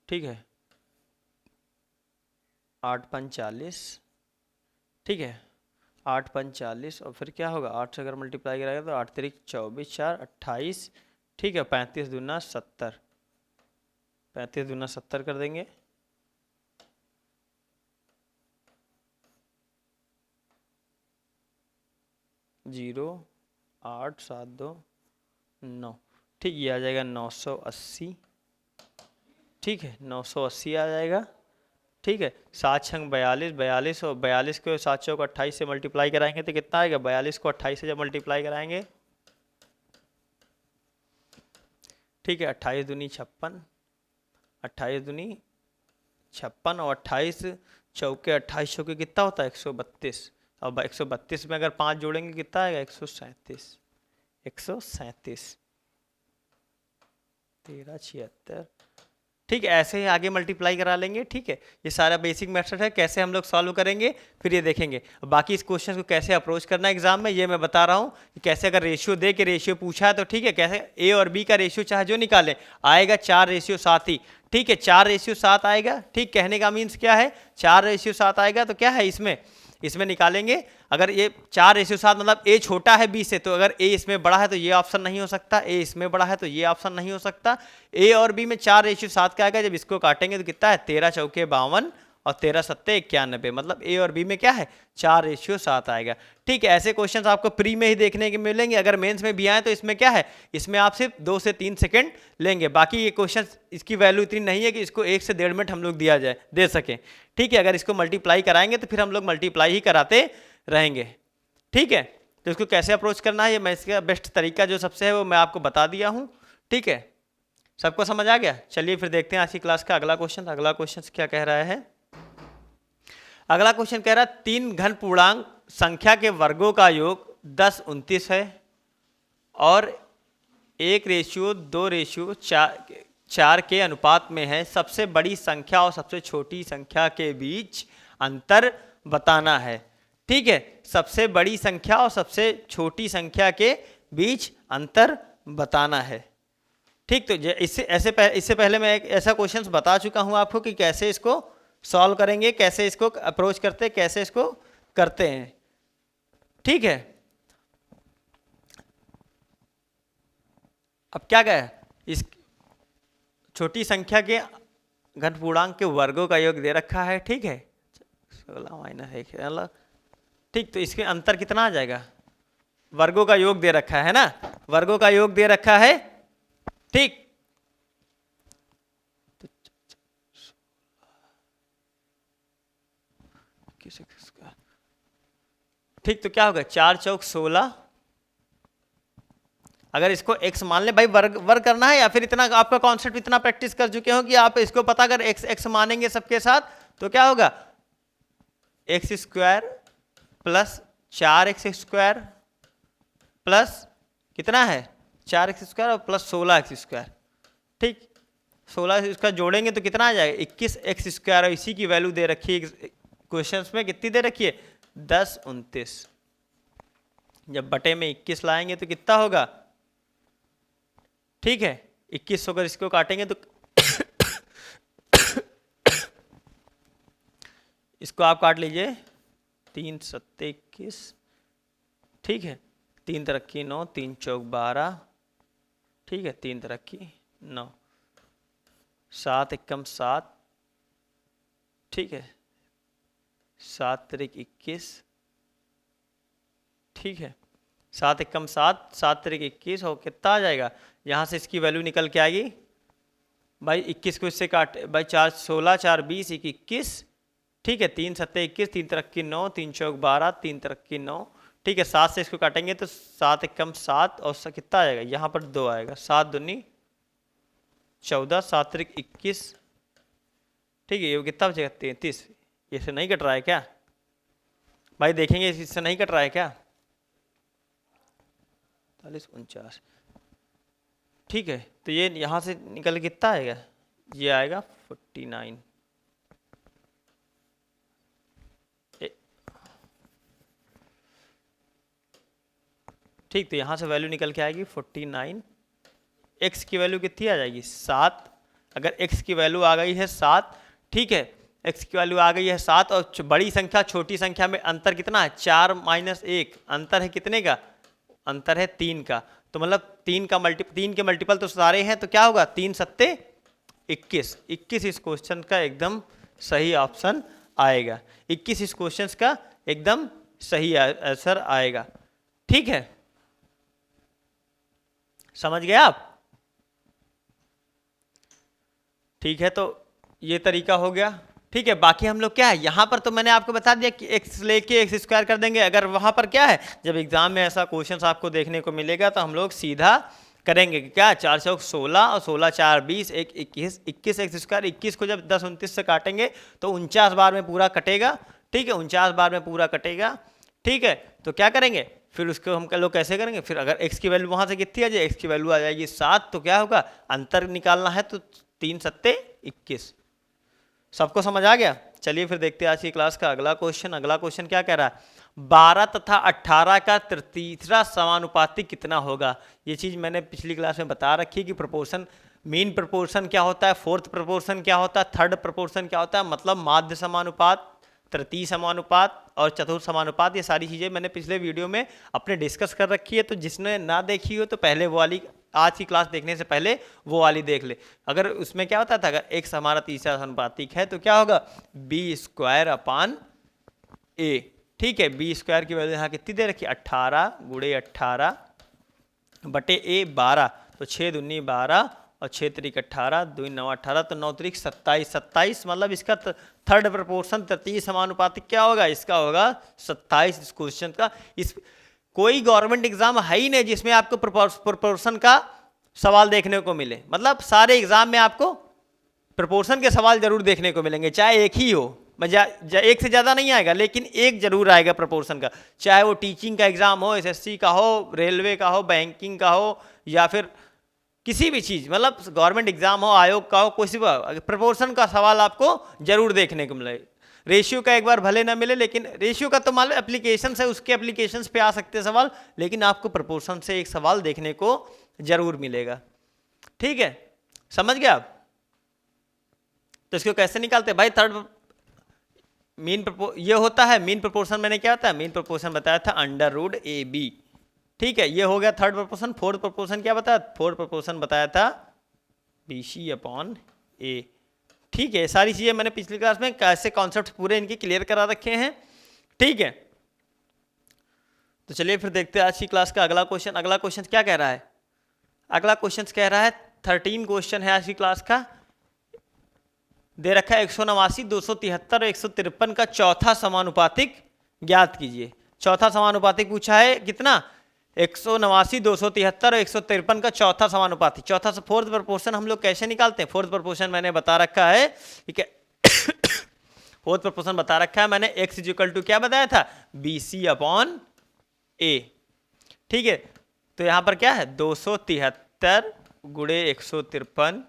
ठीक है 8 5 40। ठीक है, 8 5 40 और फिर क्या होगा, 8 से अगर मल्टीप्लाई कराएगा तो 8 3 24 4 28। ठीक है, 35 दूना 70, 35 दूना 70 कर देंगे। जीरो 8 7 2 9। ठीक, ये आ जाएगा 980। ठीक है, 980 आ जाएगा। ठीक है, 7 छंग 42, 42 और 42 को 7 चौक 28 से मल्टीप्लाई कराएंगे तो कितना आएगा, 42 को 28 से जब मल्टीप्लाई कराएंगे, ठीक है 28 दूनी 56, 28 दूनी 56 और 28 चौके 28 चौके कितना होता है 132। अब 132 में अगर 5 जोड़ेंगे कितना आएगा 137। 137 13 76। ठीक है, ऐसे ही आगे मल्टीप्लाई करा लेंगे। ठीक है, ये सारा बेसिक मेथड है, कैसे हम लोग सॉल्व करेंगे फिर ये देखेंगे। बाकी इस क्वेश्चन को कैसे अप्रोच करना है एग्जाम में ये मैं बता रहा हूँ कि कैसे, अगर रेशियो दे के रेशियो पूछा है तो ठीक है, कैसे ए और बी का रेशियो चाहे जो निकालें आएगा 4:7 ही। ठीक है, 4:7 आएगा। ठीक, कहने का मीन्स क्या है, 4:7 आएगा तो क्या है इसमें निकालेंगे। अगर ये 4:7 मतलब ए छोटा है बी से, तो अगर ए इसमें बड़ा है तो ये ऑप्शन नहीं हो सकता, ए इसमें बड़ा है तो ये ऑप्शन नहीं हो सकता। ए और बी में 4:7 का आएगा, जब इसको काटेंगे तो कितना है, 13 चौके 52 और 13 सत्ते 91, मतलब ए और बी में क्या है 4:7 आएगा। ठीक है, ऐसे क्वेश्चंस आपको प्री में ही देखने के मिलेंगे। अगर मेंस में भी आए तो इसमें क्या है, इसमें आप सिर्फ 2 से 3 सेकंड लेंगे। बाकी ये क्वेश्चन इसकी वैल्यू इतनी नहीं है कि इसको 1 से 1.5 मिनट हम लोग दे सकें। ठीक है, अगर इसको मल्टीप्लाई कराएंगे तो फिर हम लोग मल्टीप्लाई ही कराते रहेंगे। ठीक है, तो इसको कैसे अप्रोच करना है, ये मैं इसका बेस्ट तरीका जो सबसे है वो मैं आपको बता दिया हूँ। ठीक है, सबको समझ आ गया। चलिए फिर देखते हैं आज की क्लास का अगला क्वेश्चन। अगला क्वेश्चन क्या कह रहा है, अगला क्वेश्चन कह रहा है 3 घन पूर्णांक संख्या के वर्गों का योग 10:29 है और 1:2:4 के अनुपात में है। सबसे बड़ी संख्या और सबसे छोटी संख्या के बीच अंतर बताना है। ठीक है, सबसे बड़ी संख्या और सबसे छोटी संख्या के बीच अंतर बताना है। ठीक, तो इससे पहले मैं एक ऐसा क्वेश्चन बता चुका हूं आपको कि कैसे इसको सॉल्व करेंगे, कैसे इसको अप्रोच करते हैं, कैसे इसको करते हैं। ठीक है, अब क्या कहा, इस छोटी संख्या के घन पूर्णांक के वर्गों का योग दे रखा है। ठीक है, 16-1 ठीक, तो इसके अंतर कितना आ जाएगा, वर्गों का योग दे रखा है ना, वर्गों का योग दे रखा है। ठीक, ठीक, तो क्या होगा 4 चौक 16। अगर इसको x मान ले भाई, वर्ग करना है, या फिर इतना आपका कॉन्सेप्ट इतना प्रैक्टिस कर चुके हो कि आप इसको पता, अगर x मानेंगे सबके साथ तो क्या होगा, x² प्लस 4x² प्लस कितना है 4x² और प्लस 16x²। ठीक, 16 जोड़ेंगे तो कितना आ जाएगा 21x², और इसी की वैल्यू दे रखी है क्वेश्चंस में, कितनी दे रखी है 10:29। जब बटे में 21 लाएंगे तो कितना होगा, ठीक है 21 होकर इसको काटेंगे तो इसको आप काट लीजिए, 3 सत्ते 21। ठीक है, 3 तरक्की 9, 3 चौक 12। ठीक है, 3 तरक्की 9, 7 एकम 7। ठीक है, 7 तिरिक 21। ठीक है, 7 एकम 7, 7 तिरिक 21 हो कितना आ जाएगा, यहाँ से इसकी वैल्यू निकल के आएगी भाई 21 को इससे काट भाई 4 16 4 20 21। ठीक है, 3 सत्ते 21, 3 तरक्की 9, 3 चौक 12, 3 तरक्की 9। ठीक है, 7 से इसको काटेंगे तो 7 एकम 7 और कितना आ जाएगा, यहाँ पर 2 आएगा, 7 दूनी 14, 7 तिरिक 21। ठीक है, ये कितना बचेगा 33। इससे नहीं कट रहा है क्या भाई, देखेंगे इससे नहीं कट रहा है क्या, 49। ठीक है, तो ये यहाँ से निकल कितना आएगा, ये आएगा 49। ठीक, तो यहाँ से वैल्यू निकल के आएगी 49। x की वैल्यू कितनी आ जाएगी 7। अगर x की वैल्यू आ गई है 7, ठीक है x की वैल्यू आ गई है 7, और बड़ी संख्या छोटी संख्या में अंतर कितना है 4 - 1, अंतर है कितने का, अंतर है 3 का। तो मतलब 3 के मल्टीपल तो सारे हैं, तो क्या होगा 3 सत्ते 21। 21 इस क्वेश्चन का एकदम सही ऑप्शन आएगा, 21 इस क्वेश्चन का एकदम सही आंसर आएगा। ठीक है, समझ गए आप। ठीक है, तो ये तरीका हो गया। ठीक है, बाकी हम लोग क्या है, यहाँ पर तो मैंने आपको बता दिया कि x लेके x² कर देंगे। अगर वहाँ पर क्या है, जब एग्जाम में ऐसा क्वेश्चन आपको देखने को मिलेगा तो हम लोग सीधा करेंगे कि क्या 4 चौक 16 और 16 4 20 1 21 21 x²। 21 को जब 10:29 से काटेंगे तो 49 बार में पूरा कटेगा। ठीक है, 49 बार में पूरा कटेगा। ठीक है, तो क्या करेंगे फिर उसको हम लोग कैसे करेंगे, फिर अगर x की वैल्यू वहाँ से कितनी आ जाए, x की वैल्यू आ जाएगी 7, तो क्या होगा अंतर निकालना है तो 3 सत्ते 21। सबको समझ आ गया? चलिए फिर देखते हैं आज की क्लास का अगला क्वेश्चन। अगला क्वेश्चन क्या कह रहा है? 12 तथा 18 का तीसरा समानुपातिक कितना होगा? ये चीज़ मैंने पिछली क्लास में बता रखी है कि प्रोपोर्शन, मीन प्रोपोर्शन क्या होता है, फोर्थ प्रोपोर्शन क्या होता है, थर्ड प्रोपोर्शन क्या होता है, मतलब माध्य समानुपात, तृतीय समानुपात और चतुर्थ समानुपात। ये सारी चीज़ें मैंने पिछले वीडियो में अपने डिस्कस कर रखी है, तो जिसने ना देखी हो तो पहले वो वाली, आज की क्लास देखने से पहले वो वाली देख ले। अगर उसमें क्या होता था, अगर x हमारा तीसरा समानुपातिक है तो क्या होगा, b² ठीक है, b² की वैल्यू यहाँ कितनी दे रखी है, 18 × 18 बटे a 12, तो 6 दूनी 12 और 6 त्रिक 18, 2 9 18, तो 9 त्रिक 27, 27 मतलब इसका थर्ड प्रपोर्शन तृतीय समानुपातिक क्या होगा, इसका होगा 27 इस क्वेश्चन का। इस कोई गवर्नमेंट एग्जाम है ही नहीं जिसमें आपको प्रोपोर्शन का सवाल देखने को मिले, मतलब सारे एग्जाम में आपको प्रोपोर्शन के सवाल जरूर देखने को मिलेंगे, चाहे एक ही हो, एक से ज़्यादा नहीं आएगा लेकिन एक जरूर आएगा प्रोपोर्शन का, चाहे वो टीचिंग का एग्जाम हो, एसएससी का हो, रेलवे का हो, बैंकिंग का हो, या फिर किसी भी चीज़, मतलब गवर्नमेंट एग्जाम हो, आयोग का हो, किसी भी प्रोपोर्शन का सवाल आपको जरूर देखने को मिले। रेशियो का एक बार भले ना मिले, लेकिन रेशियो का तो मान लो एप्लीकेशन है, उसके एप्लीकेशंस पे आ सकते हैं सवाल, लेकिन आपको प्रोपोर्शन से एक सवाल देखने को जरूर मिलेगा। ठीक है, समझ गया आप? तो इसको कैसे निकालते हैं भाई? थर्ड मीन ये होता है मीन प्रोपोर्शन। मैंने क्या होता है मीन प्रोपोर्शन बताया था, √AB। ठीक है, ये हो गया थर्ड प्रोपोर्शन। फोर्थ प्रोपोर्शन क्या बताया? फोर्थ प्रोपोर्शन बताया था BC/A। ठीक है, सारी चीजें मैंने पिछली क्लास में कैसे कॉन्सेप्ट पूरे इनके क्लियर करा रखे हैं। ठीक है, तो चलिए फिर देखते हैं आज की क्लास का अगला क्वेश्चन। अगला क्वेश्चन क्या कह रहा है? अगला क्वेश्चन कह रहा है 13 क्वेश्चन है आज की क्लास का, दे रखा है 189, 273 और 153 का चौथा समानुपातिक ज्ञात कीजिए। चौथा समानुपातिक पूछा है कितना? 189, 273 और 153 का चौथा समानुपातिक। चौथा से फोर्थ प्रोपोर्शन हम लोग कैसे निकालते हैं? फोर्थ प्रोपोर्शन मैंने बता रखा है, ठीक है फोर्थ प्रोपोर्शन बता रखा है मैंने, x = क्या बताया था, BC/A। ठीक है, तो यहां पर क्या है, 273 × 153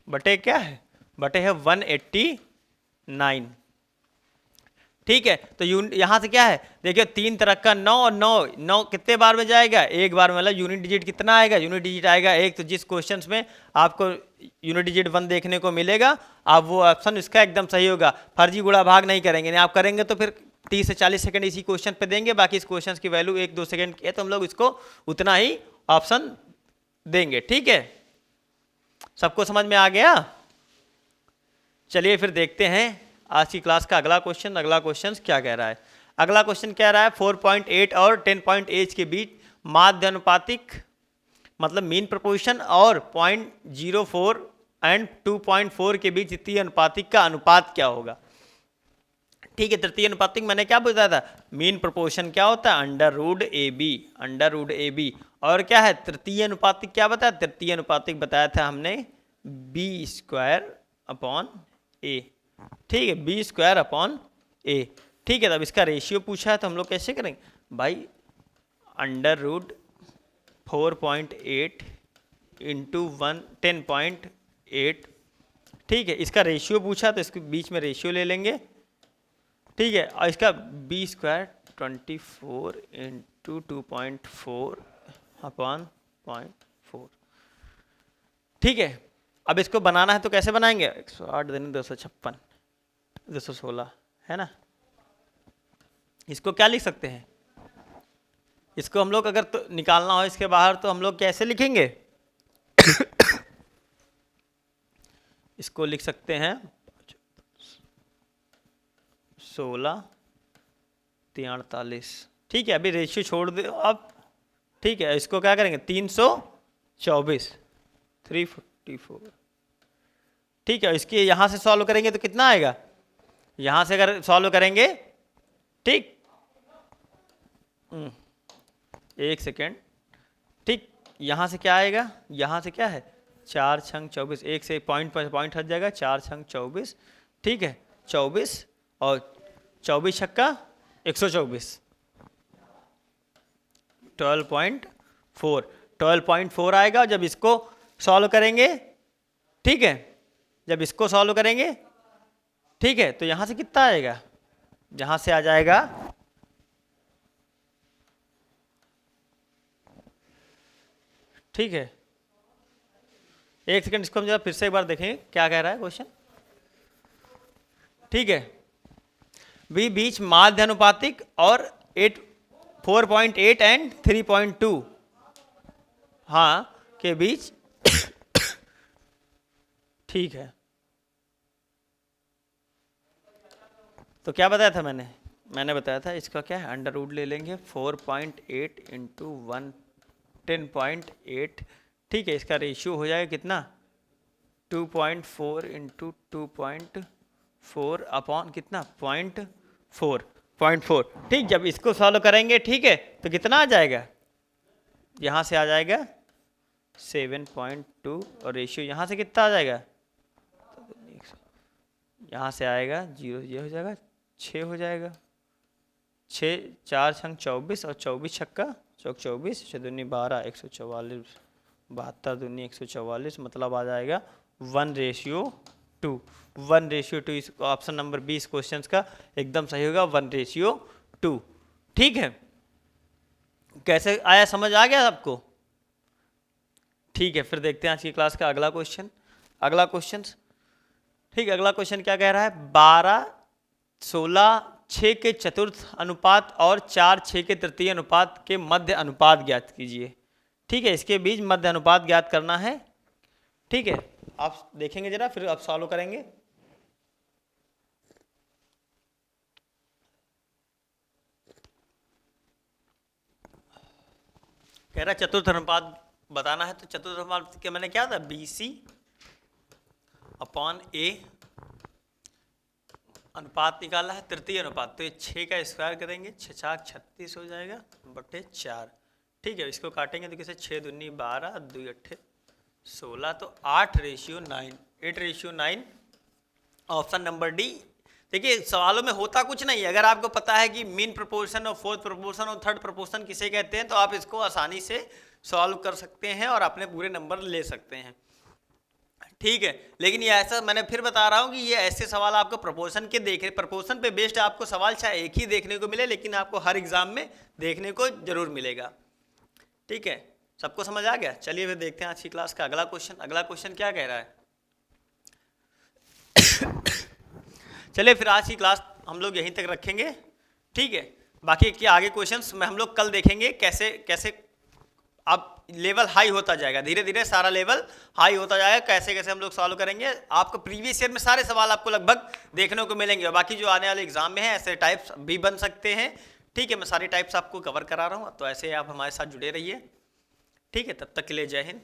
बटे क्या है, बटे है 189। ठीक है, तो यहां से क्या है, देखिए 3 तरह का 9 और 9 कितने बार में जाएगा, एक बार में, मतलब यूनिट डिजिट कितना आएगा, यूनिट डिजिट आएगा एक। तो जिस क्वेश्चंस में आपको यूनिट डिजिट 1 देखने को मिलेगा, आप वो ऑप्शन इसका एकदम सही होगा। फर्जी गुणा भाग नहीं करेंगे, नहीं आप करेंगे तो फिर 30 से 40 सेकंड इसी क्वेश्चन पे देंगे, बाकी इस क्वेश्चन की वैल्यू 1-2 सेकंड की है, तो हम लोग इसको उतना ही ऑप्शन देंगे। ठीक है, सबको समझ में आ गया? चलिए फिर देखते हैं आज की क्लास का अगला क्वेश्चन। अगला क्वेश्चन क्या कह रहा है? अगला क्वेश्चन कह रहा है 4.8 और 10.8 के बीच माध्य अनुपातिक, मतलब मीन प्रोपोर्शन, और 0.04 एंड 2.4 के बीच तृतीय अनुपातिक का अनुपात क्या होगा? ठीक है, तृतीय अनुपातिक मैंने क्या बताया था, मीन प्रोपोर्शन क्या होता है, √AB। और क्या है तृतीय अनुपातिक, क्या बताया? तृतीय अनुपातिक बताया था हमने B²/A। ठीक है, B²/A। ठीक है, तब इसका रेशियो पूछा है तो हम लोग कैसे करेंगे भाई, √4.8 × 10.8। ठीक है, इसका रेशियो पूछा तो इसके बीच में रेशियो ले लेंगे। ठीक है, और इसका B² 24 × 2.4/0.4। ठीक है, अब इसको बनाना है तो कैसे बनाएंगे, 108 × 256 216 है ना। इसको क्या लिख सकते हैं, इसको हम लोग अगर तो निकालना हो इसके बाहर तो हम लोग कैसे लिखेंगे इसको लिख सकते हैं 16×43। ठीक है, अभी रेशियो छोड़ दो आप। ठीक है, इसको क्या करेंगे 324 344। ठीक है, इसके यहाँ से सॉल्व करेंगे तो कितना आएगा, यहाँ से अगर सॉल्व करेंगे, ठीक, एक सेकेंड, ठीक, यहाँ से क्या आएगा, यहाँ से क्या है 4 × 24, एक से पॉइंट हट जाएगा, 4 × 24। ठीक है, 24 और 24 छक्का 124, 12.4 आएगा। जब इसको सॉल्व करेंगे, ठीक है, जब इसको सॉल्व करेंगे, ठीक है, तो यहां से कितना आएगा, जहां से आ जाएगा, ठीक है, एक सेकंड इसको हम जरा फिर से एक बार देखेंगे क्या कह रहा है क्वेश्चन। ठीक है, वी बीच माध्य अनुपातिक और 4.8 एंड 3.2 हाँ के बीच ठीक है, तो क्या बताया था मैंने बताया था इसका क्या है, अंडर रूट ले लेंगे 4.8 इंटू 10.8, ठीक है, इसका रेशियो हो जाएगा कितना 2.4 इंटू 2.4 अपॉन कितना 0.4, ठीक। जब इसको सॉल्व करेंगे, ठीक है, तो कितना आ जाएगा, यहाँ से आ जाएगा 7.2 और रेशियो यहाँ से कितना आ जाएगा, यहाँ से आएगा 0, ये हो जाएगा 6 हो जाएगा, 6 4 छंग 24 और 24 छक्का 24, 6 दूनी 12, 144, 72 दूनी 144, मतलब आ जाएगा 1:2। 1:2 इस ऑप्शन नंबर 20 क्वेश्चंस का एकदम सही होगा, 1:2। ठीक है, कैसे आया, समझ आ गया आपको? ठीक है, फिर देखते हैं आज की क्लास का अगला क्वेश्चन। ठीक है, अगला क्वेश्चन क्या कह रहा है, 12, 16, 6 के चतुर्थ अनुपात और 4, 6 के तृतीय अनुपात के मध्य अनुपात ज्ञात कीजिए। ठीक है, इसके बीच मध्य अनुपात ज्ञात करना है। ठीक है, आप देखेंगे जरा, फिर आप सॉल्व करेंगे। कह रहा चतुर्थ अनुपात बताना है, तो चतुर्थ अनुपात के मैंने क्या था, BC अपॉन A अनुपात निकाला है, तृतीय अनुपात, तो ये 6 का स्क्वायर करेंगे, 6 4 36 हो जाएगा बटे 4। ठीक है, इसको काटेंगे तो कैसे, 6 दूनी 12, 2 8 16, तो 8:9, 8:9 ऑप्शन नंबर डी। देखिए सवालों में होता कुछ नहीं है, अगर आपको पता है कि मीन प्रोपोर्शन और फोर्थ प्रोपोर्शन और थर्ड प्रोपोर्शन किसे कहते हैं, तो आप इसको आसानी से सॉल्व कर सकते हैं और अपने पूरे नंबर ले सकते हैं। ठीक है, लेकिन ये ऐसा मैंने फिर बता रहा हूँ कि ये ऐसे सवाल आपको प्रोपोर्शन के प्रोपोर्शन पे बेस्ड आपको सवाल चाहे एक ही देखने को मिले, लेकिन आपको हर एग्जाम में देखने को जरूर मिलेगा। ठीक है, सबको समझ आ गया? चलिए फिर देखते हैं आज की क्लास का अगला क्वेश्चन। अगला क्वेश्चन क्या कह रहा है चलिए फिर आज की क्लास हम लोग यहीं तक रखेंगे। ठीक है, बाकी के आगे क्वेश्चंस में हम लोग कल देखेंगे कैसे कैसे अब लेवल हाई होता जाएगा, धीरे धीरे सारा लेवल हाई होता जाएगा, कैसे कैसे हम लोग सॉल्व करेंगे। आपको प्रीवियस ईयर में सारे सवाल आपको लगभग देखने को मिलेंगे, और बाकी जो आने वाले एग्जाम में है ऐसे टाइप्स भी बन सकते हैं। ठीक है, मैं सारी टाइप्स आपको कवर करा रहा हूँ, तो ऐसे आप हमारे साथ जुड़े रहिए। ठीक है, तब तक के लिए जय हिंद।